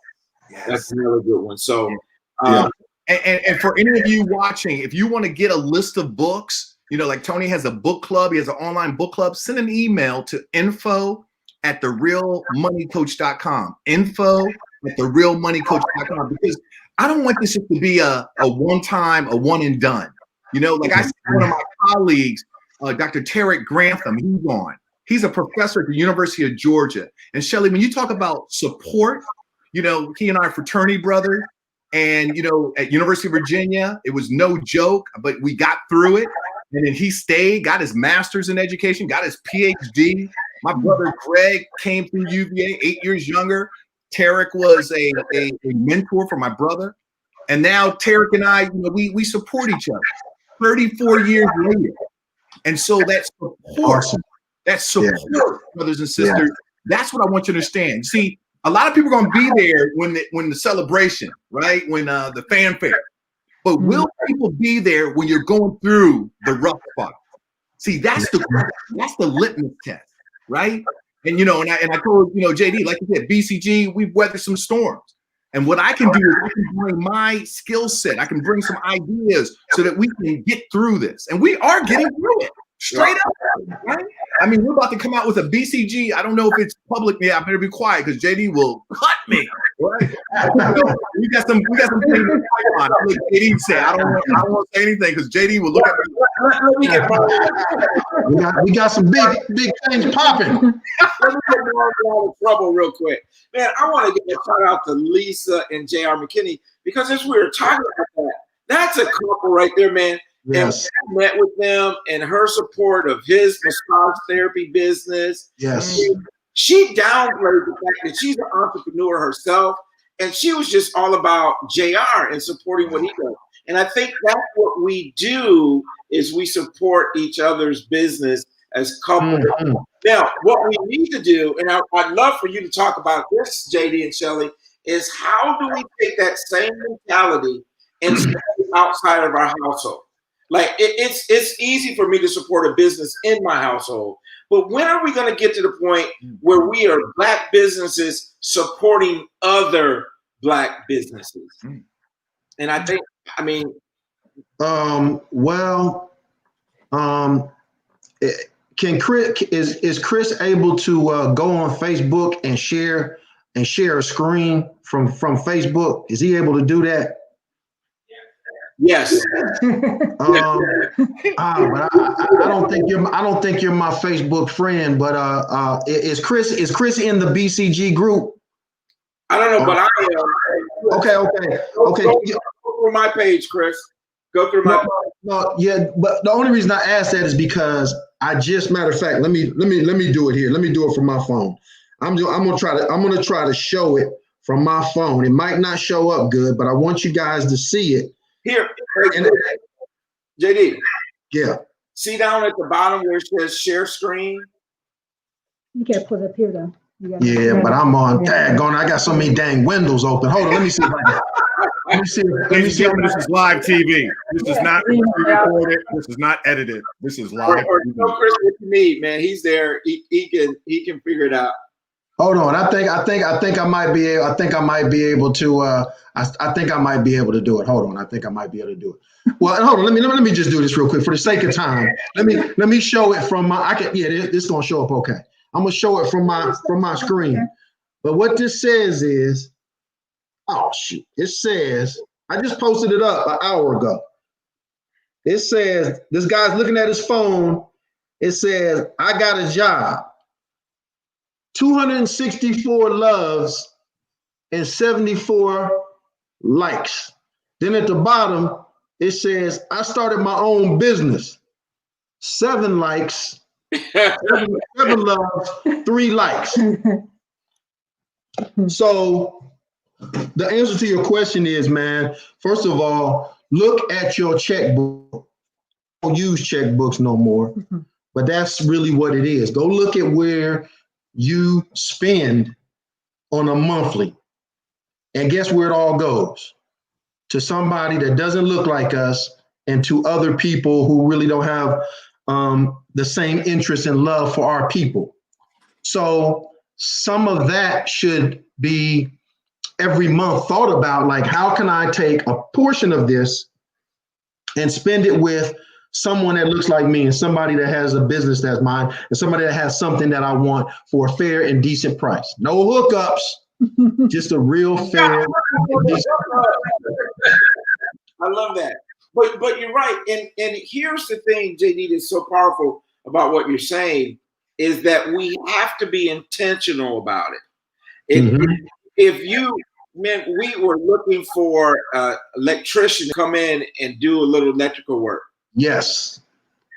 That's another good one. So, and for any of you watching, if you want to get a list of books You know, like Tony has a book club. He has an online book club. Send an email to info@therealmoneycoach.com. Info@therealmoneycoach.com, because I don't want this just to be a one-time, a one and done. You know, like I said, one of my colleagues, Dr. Tarek Grantham, he's on. He's a professor at the University of Georgia. And Shelly, when you talk about support, you know, he and I are fraternity brothers. And, you know, at University of Virginia, it was no joke, but we got through it. And then he stayed, got his master's in education, got his PhD. My brother Greg came through UVA, 8 years younger. Tarek was a mentor for my brother. And now Tarek and I, you know, we support each other 34 years later. And so that support, brothers and sisters, that's what I want you to understand. See, a lot of people are going to be there when the celebration, right? When the fanfare. But will people be there when you're going through the rough spot? See, that's the litmus test, right? And you know, and I told, you know, JD, like you said, BCG, we've weathered some storms. And what I can do is I can bring my skill set, I can bring some ideas so that we can get through this. And we are getting through it. Straight up, right? I mean, we're about to come out with a BCG. I don't know if it's public. Yeah, I better be quiet because JD will cut me. Right? we got some things in the pipeline. Like JD said, I don't want to say anything because JD will look at me. We got some big things popping. Let me get more out of trouble real quick. Man, I want to give a shout out to Lisa and JR McKinney, because as we were talking about that's a couple right there, man. Yes. And I met with them and her support of his massage therapy business. Yes. She downplayed the fact that she's an entrepreneur herself, and she was just all about JR and supporting what he does. And I think that's what we do is we support each other's business as couples. Mm-hmm. Now, what we need to do, and I'd love for you to talk about this, JD and Shelly, is how do we take that same mentality and stay outside of our household? Like it's easy for me to support a business in my household, but when are we going to get to the point where we are Black businesses supporting other Black businesses? And I think, I mean, can Chris is Chris able to go on Facebook and share a screen from Facebook? Is he able to do that? Yes. But I don't think you're my Facebook friend. But is Chris in the BCG group? I don't know, but I am. Okay. Go through my page, Chris. Go through my. No, yeah, but the only reason I asked that is because I just, matter of fact, let me do it here. Let me do it from my phone. I'm gonna try to show it from my phone. It might not show up good, but I want you guys to see it. Here, JD. Yeah. See down at the bottom where it says share screen? You can't put it up here though. Yeah, but I'm on daggone. I got so many dang windows open. Hold on, let me see if I can. Let me see. This is live TV. This is not recorded. This is not edited. This is live. Or Chris, what you need, man? He's there. He can figure it out. Hold on. I think I might be able. I think I might be able to do it. Hold on. I think I might be able to do it. Well, hold on. Let me just do this real quick for the sake of time. Let me show it from my. This is gonna show up okay. I'm gonna show it from my screen. But what this says is, oh shoot! It says I just posted it up an hour ago. It says this guy's looking at his phone. It says I got a job. 264 loves and 74 likes. Then at the bottom, it says, I started my own business. 7 likes, 7 loves, 3 likes. So the answer to your question is, man, first of all, look at your checkbook. Don't use checkbooks no more, but that's really what it is. Go look at where you spend on a monthly, and guess where it all goes? To somebody that doesn't look like us and to other people who really don't have the same interest and love for our people. So some of that should be every month thought about, like, how can I take a portion of this and spend it with someone that looks like me and somebody that has a business that's mine and somebody that has something that I want for a fair and decent price. No hookups, just a real fair and decent price. I love that. But you're right. And here's the thing, JD, that's so powerful about what you're saying is that we have to be intentional about it. If you, man, we were looking for an electrician to come in and do a little electrical work. Yes.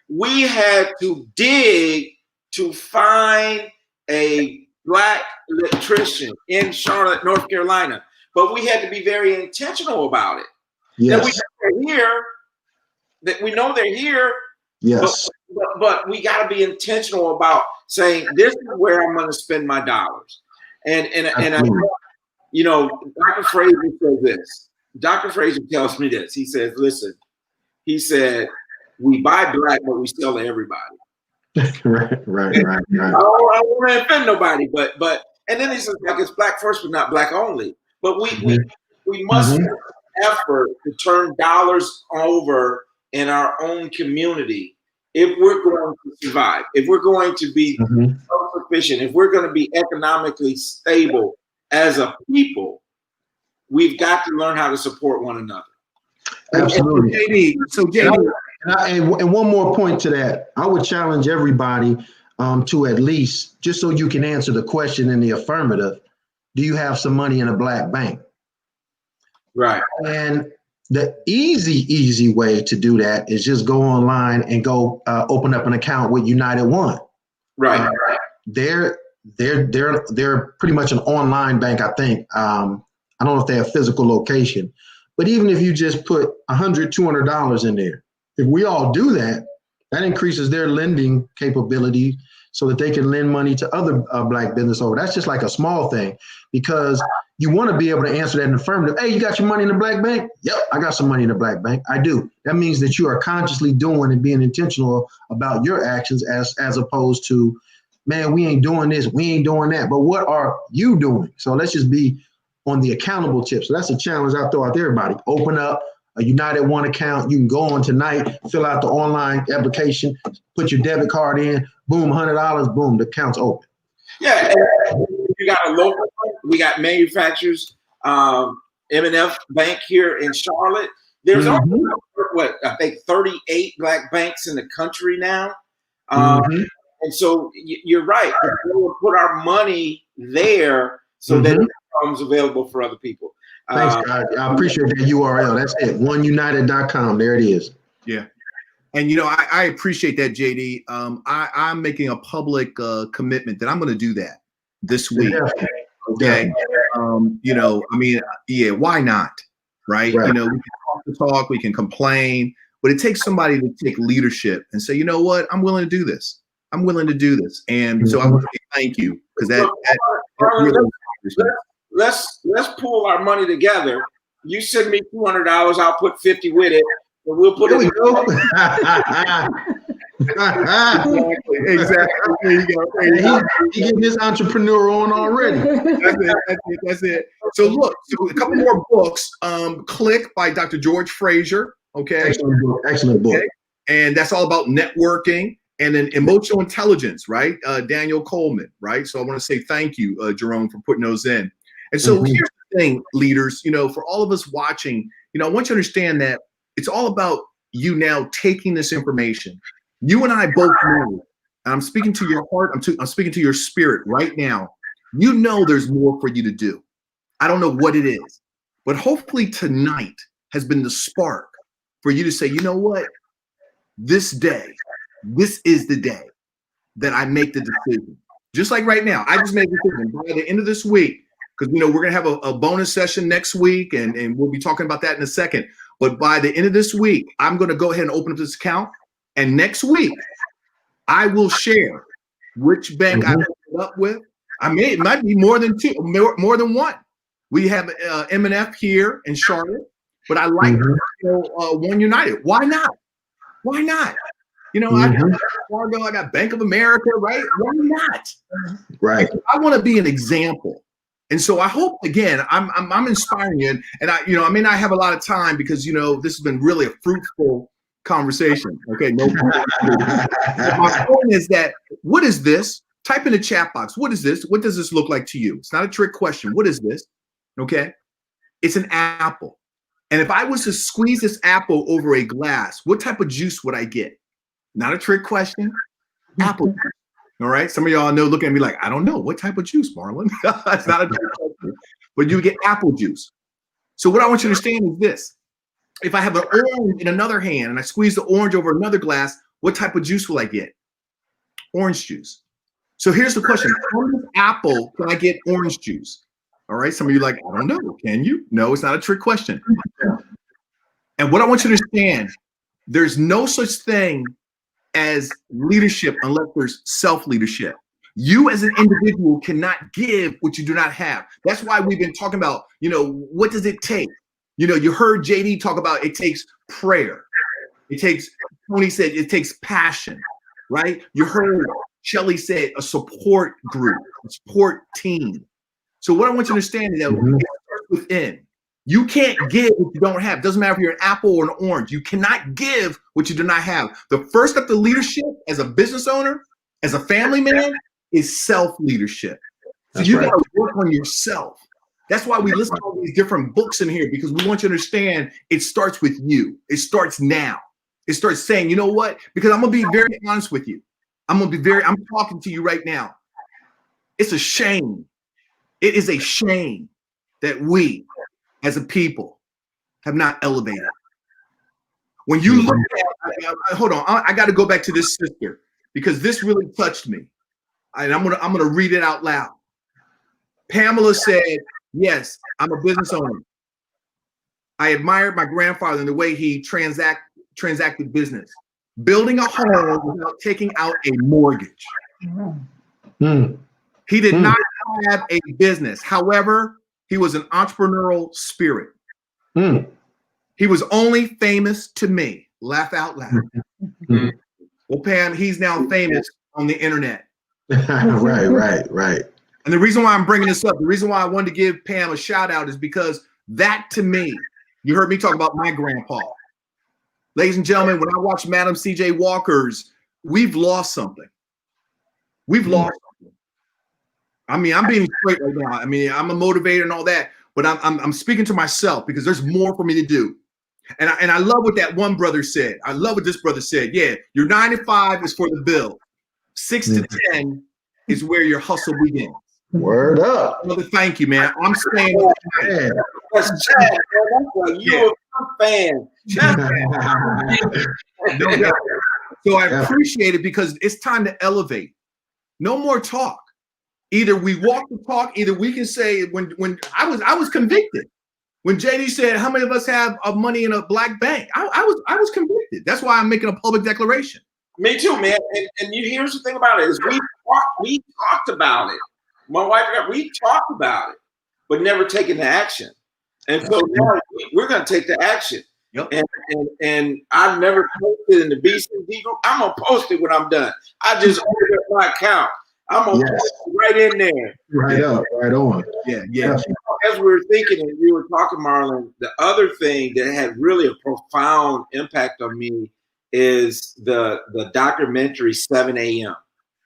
We had to dig to find a Black electrician in Charlotte, North Carolina. But we had to be very intentional about it. Yes. That we know they're here. Yes. But we got to be intentional about saying this is where I'm going to spend my dollars. And I, you know, Dr. Fraser says this. Dr. Fraser tells me this. He says, listen, he said, we buy Black, but we sell to everybody. Right. I don't want to offend nobody, but and then he says, like, it's Black first, but not Black only. But we must make effort to turn dollars over in our own community if we're going to survive, if we're going to be self-sufficient, if we're going to be economically stable as a people. We've got to learn how to support one another. Absolutely. JD, and one more point to that, I would challenge everybody to at least, just so you can answer the question in the affirmative, do you have some money in a Black bank? Right. And the easy way to do that is just go online and go open up an account with United One. Right. They're pretty much an online bank, I think. I don't know if they have physical location, but even if you just put $100, $200 in there, if we all do that, that increases their lending capability so that they can lend money to other Black business owners. That's just like a small thing, because you want to be able to answer that in affirmative. Hey, you got your money in the Black bank? Yep, I got some money in the Black bank. I do. That means that you are consciously doing and being intentional about your actions as opposed to, man, we ain't doing this, we ain't doing that. But what are you doing? So let's just be on the accountable tip. So that's a challenge I throw out to everybody. Open up a United One account. You can go on tonight, fill out the online application, put your debit card in, boom, $100, boom, the account's open. Yeah, and you got a local one. We got manufacturers, M&F Bank here in Charlotte. There's only, I think 38 Black banks in the country now. And so you're right. We'll put our money there so that it becomes available for other people. Thanks, guys. I appreciate that URL. That's it. oneunited.com. There it is. Yeah. And, you know, I appreciate that, JD. I'm making a public commitment that I'm going to do that this week. Okay. You know, I mean, yeah, why not? Right. You know, we can talk the talk, we can complain, but it takes somebody to take leadership and say, you know what, I'm willing to do this. I'm willing to do this. And so I want to say thank you, because that really let's pull our money together. You send me $200, I'll put 50 with it, and we'll put There it. we go. Exactly. There you go. He getting his entrepreneur on already. That's it. So look, so a couple more books. Click by Dr. George Fraser. Okay. Excellent book. Okay. And that's all about networking. And then emotional intelligence, right? Daniel Coleman, right? So I want to say thank you, Jerome, for putting those in. And so here's the thing, leaders, you know, for all of us watching, you know, I want you to understand that it's all about you now taking this information. You and I both know, and I'm speaking to your heart, I'm speaking to your spirit right now. You know there's more for you to do. I don't know what it is, but hopefully tonight has been the spark for you to say, you know what? This is the day that I make the decision. Just like right now, I just made the decision by the end of this week, because, you know, we're going to have a bonus session next week, and we'll be talking about that in a second. But by the end of this week, I'm going to go ahead and open up this account. And next week, I will share which bank I hooked it up with. It might be more than two, more than one. We have M&F here in Charlotte, but I like One United. Why not? Why not? You know, I got Fargo, I got Bank of America, right? Why not? Right. I want to be an example. And so I hope, again, I'm inspiring you. And I may not have a lot of time because, you know, this has been really a fruitful conversation. Okay, no problem. My point is that, what is this? Type in the chat box. What is this? What does this look like to you? It's not a trick question. What is this? Okay, it's an apple. And if I was to squeeze this apple over a glass, what type of juice would I get? Not a trick question. Apple juice. All right. Some of y'all know, look at me like, I don't know. What type of juice, Marlon? It's not a trick question. But you get apple juice. So what I want you to understand is this. If I have an orange in another hand and I squeeze the orange over another glass, what type of juice will I get? Orange juice. So here's the question. From this apple, can I get orange juice? All right. Some of you are like, I don't know. Can you? No, it's not a trick question. And what I want you to understand, there's no such thing as leadership unless there's self-leadership. You as an individual cannot give what you do not have. That's why we've been talking about, what does it take? You heard JD talk about it takes prayer. It takes, Tony said, it takes passion, right? You heard Shelly say a support group, a support team. So what I want you to understand is that it starts within. You can't give what you don't have. Doesn't matter if you're an apple or an orange. You cannot give what you do not have. The first step to leadership as a business owner, as a family man, is self-leadership. So you got to work on yourself. That's why we listen to all these different books in here, because we want you to understand it starts with you. It starts now. It starts saying, you know what? Because I'm going to be very honest with you. I'm talking to you right now. It's a shame. It is a shame that we, as a people, have not elevated. When you look at, hold on, I got to go back to this sister because this really touched me, and I'm gonna read it out loud. Pamela said, "Yes, I'm a business owner. I admired my grandfather in the way he transacted business, building a home without taking out a mortgage. He did not have a business. However, he was an entrepreneurial spirit. He was only famous to me." Laugh out loud. Well, Pam, he's now famous on the internet. Right. And the reason why I'm bringing this up, the reason why I wanted to give Pam a shout out is because that, to me, you heard me talk about my grandpa. Ladies and gentlemen, when I watch Madam C.J. Walker's, we've lost something. We've lost something. I mean, I'm being straight right now. I mean, I'm a motivator and all that, but I'm speaking to myself because there's more for me to do. And I love what that one brother said. I love what this brother said. Yeah, your 9 to 5 is for the bill. 6 to 10 is where your hustle begins. Word up. Brother, thank you, man. I'm staying. That's Chad, man. That's like you're a fan. No doubt. So I appreciate it because it's time to elevate. No more talk. Either we walk the talk, either we can say when I was convicted. When JD said, how many of us have money in a black bank? I was convicted. That's why I'm making a public declaration. Me too, man. And here's the thing about it is we talked about it. My wife and I, we talked about it, but never taken the action. And so now we're going to take the action. Yep. And I've never posted in the BCD group. I'm going to post it when I'm done. I just opened up my account. I'm going to post it right in there. Right up, right on. Yeah. As we were thinking and you were talking, Marlon, the other thing that had really a profound impact on me is the documentary 7 a.m.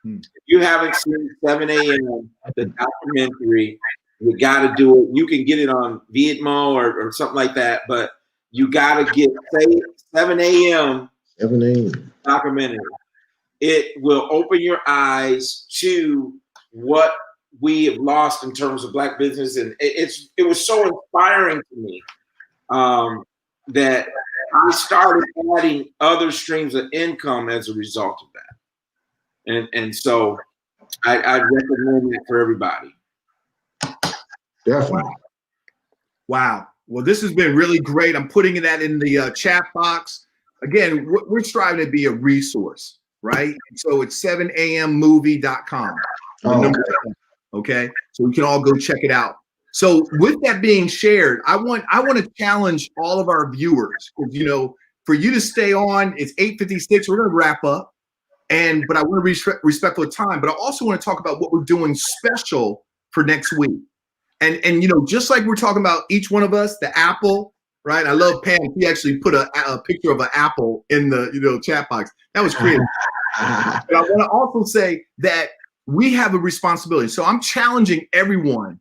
If you haven't seen 7 a.m., the documentary, you got to do it. You can get it on Vietmo or something like that, but you got to get 7 a.m. 7 a.m. documentary. It will open your eyes to what we have lost in terms of Black business, and it was so inspiring to me that I started adding other streams of income as a result of that. And so I recommend it for everybody. Definitely. Wow. Well, this has been really great. I'm putting that in the chat box. Again, we're striving to be a resource, right? So it's 7ammovie.com. Okay. So we can all go check it out. So with that being shared, I want to challenge all of our viewers, because, for you to stay on, it's 8:56. We're going to wrap up. But I want to be respectful of time, but I also want to talk about what we're doing special for next week. And just like we're talking about each one of us, the apple, right? I love Pam. He actually put a picture of an apple in the chat box. That was creative. But I want to also say that we have a responsibility. So I'm challenging everyone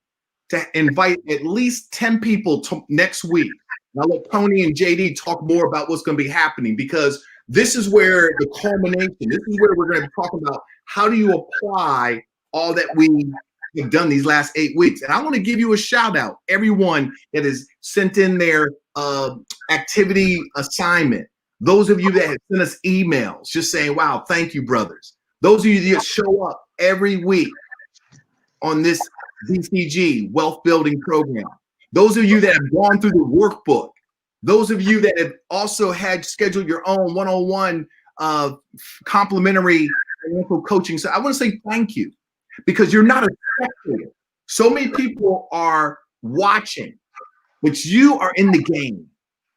to invite at least 10 people to next week. And I'll let Tony and JD talk more about what's going to be happening, because this is where the culmination, this is where we're going to be talking about how do you apply all that we have done these last 8 weeks. And I want to give you a shout out, everyone that has sent in their activity assignment. Those of you that have sent us emails just saying, wow, thank you, brothers. Those of you that show up every week on this BCG wealth building program. Those of you that have gone through the workbook. Those of you that have also had scheduled your own one-on-one complimentary financial coaching. So I want to say thank you, because you're not a spectator. So many people are watching, but you are in the game.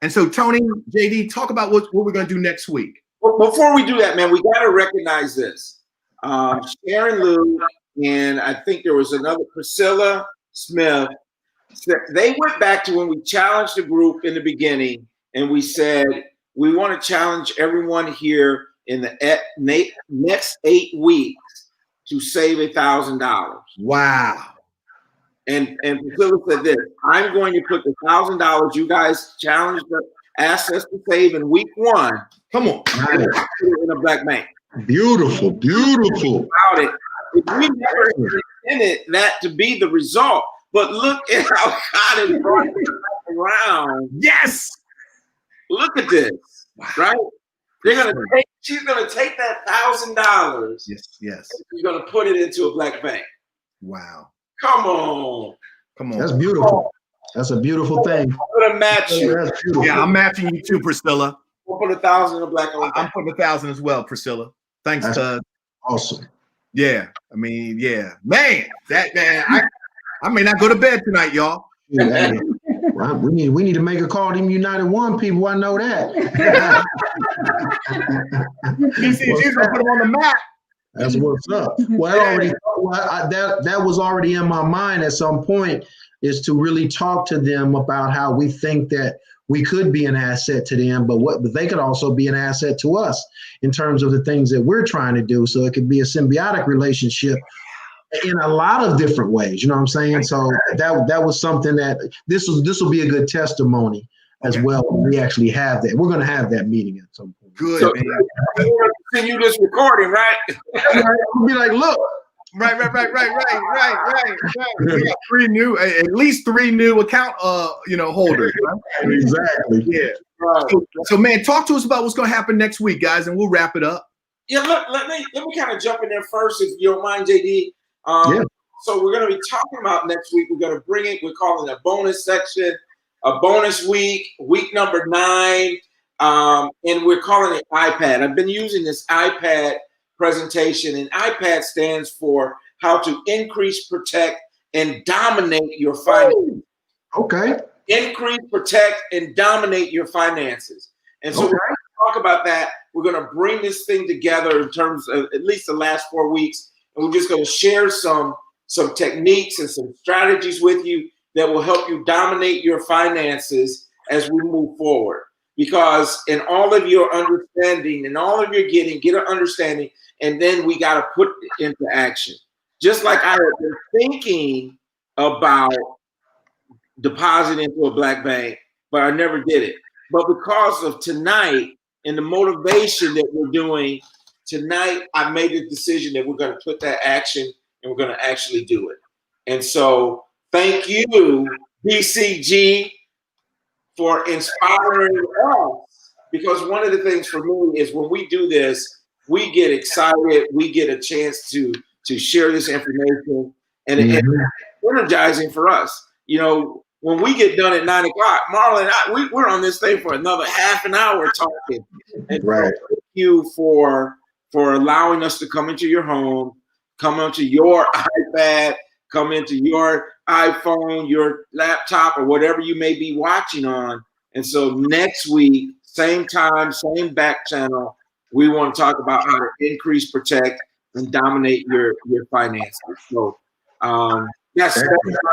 And so, Tony, JD, talk about what we're going to do next week. Well, before we do that, man, we got to recognize this. Sharon Lou, and I think there was another, Priscilla Smith. They went back to when we challenged the group in the beginning, and we said, we want to challenge everyone here in the next 8 weeks to save $1,000. Wow. And Priscilla said this, I'm going to put the $1,000 you guys challenged asked us to save in week 1. Come on. In a black bank. Beautiful, beautiful. About it. If we never intended that to be the result, but look at how God has brought it around. Yes. Look at this, right? She's gonna take that $1,000. Yes. She's gonna put it into a black bank. Wow. Come on. That's beautiful. That's a beautiful thing. I'm gonna match you. That's beautiful. Yeah, I'm matching you too, Priscilla. We'll put 1,000 in a black bank. I'm putting 1,000 as well, Priscilla. Thanks, That's awesome. Yeah, I mean, yeah, man. I may not go to bed tonight, y'all. Hey, right, we need to make a call to them United One people. I know that. BCG's gonna put them on the map. That's what's up. Well, that was already in my mind at some point, is to really talk to them about how we think that we could be an asset to them, but they could also be an asset to us in terms of the things that we're trying to do. So it could be a symbiotic relationship in a lot of different ways. You know what I'm saying? So that was something that this will be a good testimony as well. We actually have that. We're going to have that meeting at some point. Good. So, man. continue this recording, right? We'll be like, look. Right. We got at least three new account holders. Right? Exactly. Yeah. Right. So man, talk to us about what's gonna happen next week, guys, and we'll wrap it up. Yeah, let me kind of jump in there first, if you don't mind, JD. So we're going to be talking about next week. We're going to bring it. We're calling it a bonus section, a bonus week number 9, and we're calling it iPad. I've been using this iPad presentation, and iPad stands for how to increase, protect, and dominate your finances. Okay. Increase, protect, and dominate your finances. And so we're going to talk about that. We're going to bring this thing together in terms of at least the last 4 weeks. And we're just going to share some techniques and some strategies with you that will help you dominate your finances as we move forward. Because in all of your understanding and all of your get an understanding, and then we got to put it into action. Just like I have been thinking about depositing into a black bank, but I never did it. But because of tonight and the motivation that we're doing tonight, I made the decision that we're going to put that action and we're going to actually do it. And so thank you, BCG, for inspiring us, because one of the things for me is when we do this, we get excited, we get a chance to share this information, and it's energizing for us. You know, when we get done at 9 o'clock, Marlon and I, we're on this thing for another half an hour talking. And thank you for allowing us to come into your home, come onto your iPad, come into your iPhone, your laptop, or whatever you may be watching on. And so next week, same time, same back channel, we want to talk about how to increase, protect, and dominate your finances. So that's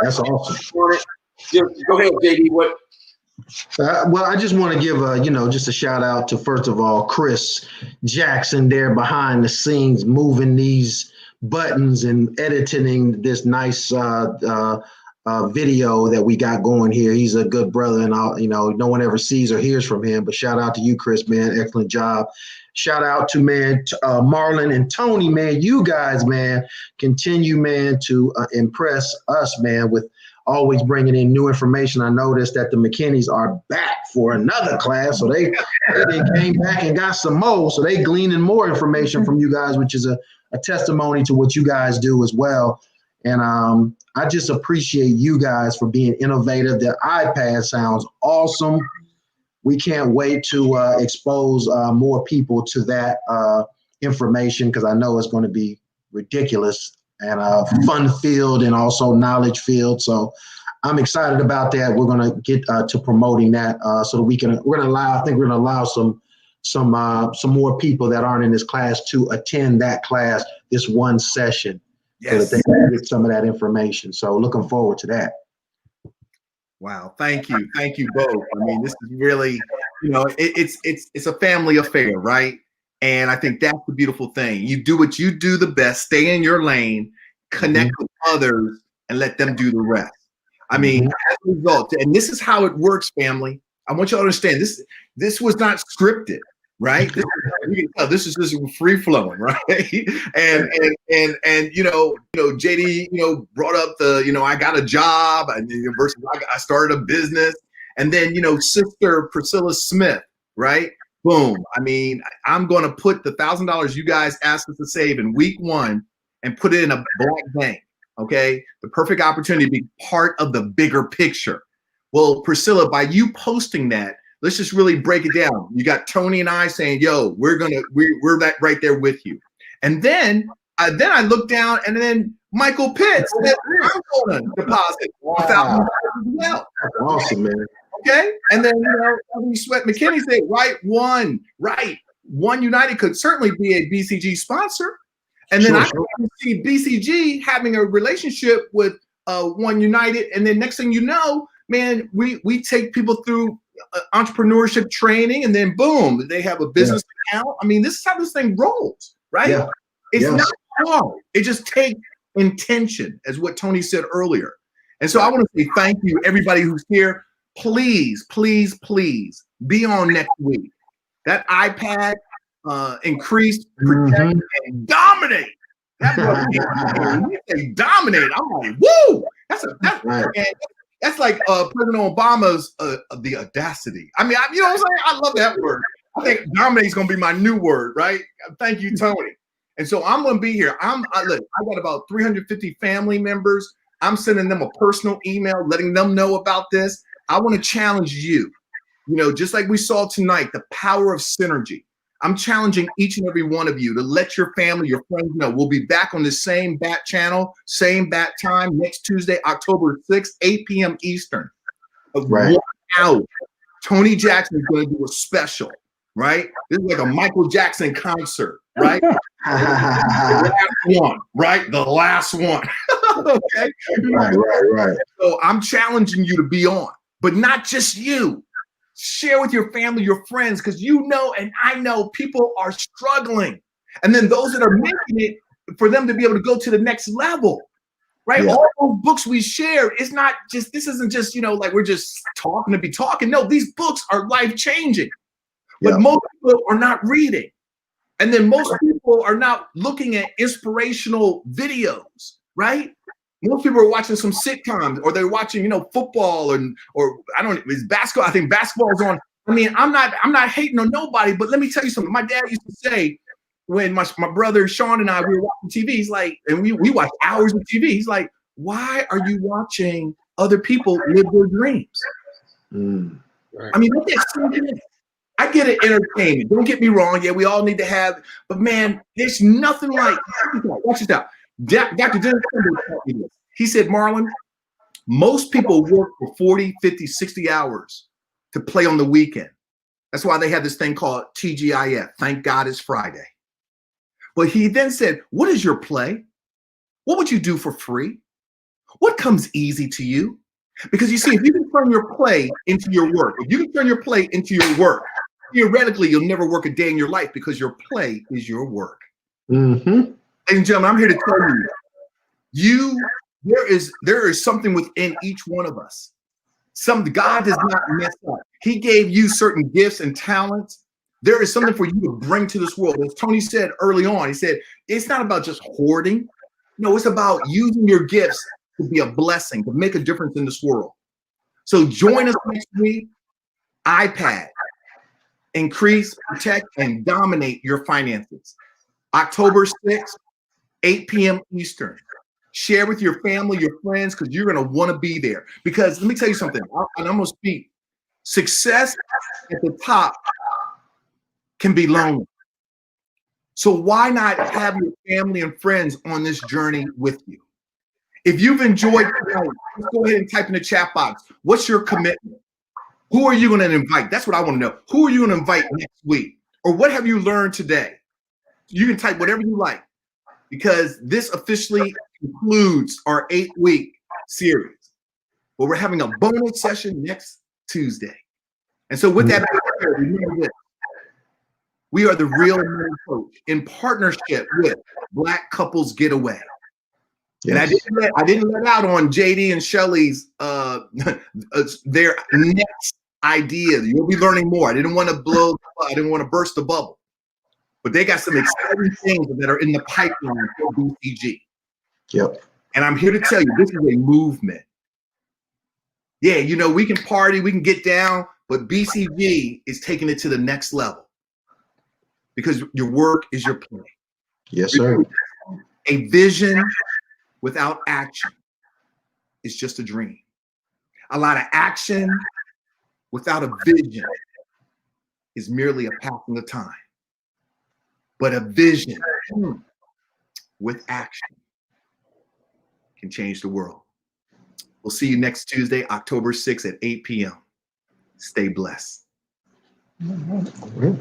awesome. Just go ahead, JD. Well, I just want to give just a shout out to, first of all, Chris Jackson there behind the scenes, moving these buttons and editing this nice video that we got going here. He's a good brother, and no one ever sees or hears from him. But shout out to you, Chris, man, excellent job. Shout out to Marlon and Tony, man. You guys, man, continue, man, to impress us, man, with always bringing in new information. I noticed that the McKinneys are back for another class, so they came back and got some more. So they gleaning more information from you guys, which is a testimony to what you guys do as well. And I just appreciate you guys for being innovative. The iPad sounds awesome. We can't wait to expose more people to that information, because I know it's going to be ridiculous and fun-filled and also knowledge-filled. So I'm excited about that. We're going to get to promoting that so that we're going to allow some more people that aren't in this class to attend that class, this one session, so that they can get some of that information. So looking forward to that. Wow. Thank you both. I mean, this is really, it's a family affair, right? And I think that's the beautiful thing. You do what you do the best, stay in your lane, connect with others, and let them do the rest. I mean, as a result, and this is how it works, family. I want you to understand this was not scripted, right? This is just free flowing, right? And JD, brought up the, I got a job, and versus I started a business, and then Sister Priscilla Smith, right? Boom. I mean, I'm going to put the $1,000 you guys asked us to save in week 1 and put it in a black bank. Okay. The perfect opportunity to be part of the bigger picture. Well, Priscilla, by you posting that, let's just really break it down. You got Tony and I saying, yo, we're that right there with you. And then I looked down, and then Michael Pitts said, I'm going to deposit $1,000 as well. That's awesome, man. Okay. And then, Sweat McKinney said, One United could certainly be a BCG sponsor. And then I can see BCG having a relationship with One United. And then next thing you know, man, we take people through entrepreneurship training, and then boom, they have a business account. I mean, this is how this thing rolls, right? Yeah. It's not hard. It just takes intention, as what Tony said earlier. And so I want to say thank you, everybody who's here. Please, please, please be on next week. That iPad increase, protect, and dominate. That's what they dominate. I'm like, woo! That's like President Obama's the audacity. I mean, you know what I'm saying? I love that word. I think dominate is going to be my new word, right? Thank you, Tony. And so I'm going to be here. Look, I got about 350 family members. I'm sending them a personal email, letting them know about this. I want to challenge you, just like we saw tonight, the power of synergy. I'm challenging each and every one of you to let your family, your friends know. We'll be back on the same bat channel, same bat time next Tuesday, October 6th, 8 p.m. Eastern. Right. 1 hour. Tony Jackson is going to do a special, right? This is like a Michael Jackson concert, right? The last one, right? The last one. Okay. Right. So I'm challenging you to be on, but not just you. Share with your family, your friends, because and I know people are struggling. And then those that are making it, for them to be able to go to the next level, right? Yeah. All those books we share this isn't just, like we're just talking to be talking. No, these books are life-changing. But most people are not reading. And then most people are not looking at inspirational videos, right? Most people are watching some sitcoms, or they're watching, football, or I don't know, it's basketball. I think basketball is on. I mean, I'm not hating on nobody, but let me tell you something. My dad used to say, when my brother Sean and I, we were watching TV, he's like, and we watch hours of TV. He's like, why are you watching other people live their dreams? Right. I mean, I get it, entertainment. Don't get me wrong. Yeah, we all need to have, but man, there's nothing like, watch this out. Dr. Dennis taught me this. He said, Marlon, most people work for 40, 50, 60 hours to play on the weekend. That's why they have this thing called TGIF. Thank God it's Friday. But he then said, what is your play? What would you do for free? What comes easy to you? Because you see, if you can turn your play into your work, if you can turn your play into your work, theoretically, you'll never work a day in your life because your play is your work. Mm-hmm. Ladies and gentlemen, I'm here to tell there is something within each one of us. God does not mess up. He gave you certain gifts and talents. There is something for you to bring to this world. As Tony said early on, he said, it's not about just hoarding. No, it's about using your gifts to be a blessing, to make a difference in this world. So join us next week. iPad, increase, protect, and dominate your finances. October 6th, 8 p.m. Eastern. Share with your family, your friends, because you're going to want to be there. Because let me tell you something, and I'm going to speak. Success at the top can be lonely. So why not have your family and friends on this journey with you? If you've enjoyed tonight, just go ahead and type in the chat box. What's your commitment? Who are you going to invite? That's what I want to know. Who are you going to invite next week? Or what have you learned today? You can type whatever you like, because this officially concludes our 8-week series. But we're having a bonus session next Tuesday. And so with that, remember this. We are the Real Money Coach in partnership with Black Couples Getaway. Yes. And I didn't let out on JD and Shelly's their next idea. You'll be learning more. I didn't want to burst the bubble. But they got some exciting things that are in the pipeline for BCG. Yep. And I'm here to tell you, this is a movement. Yeah, you know, we can party, we can get down, but BCG is taking it to the next level. Because your work is your play. Yes, sir. A vision without action is just a dream. A lot of action without a vision is merely a passing of time. But a vision with action can change the world. We'll see you next Tuesday, October 6th at 8 p.m. Stay blessed. All right.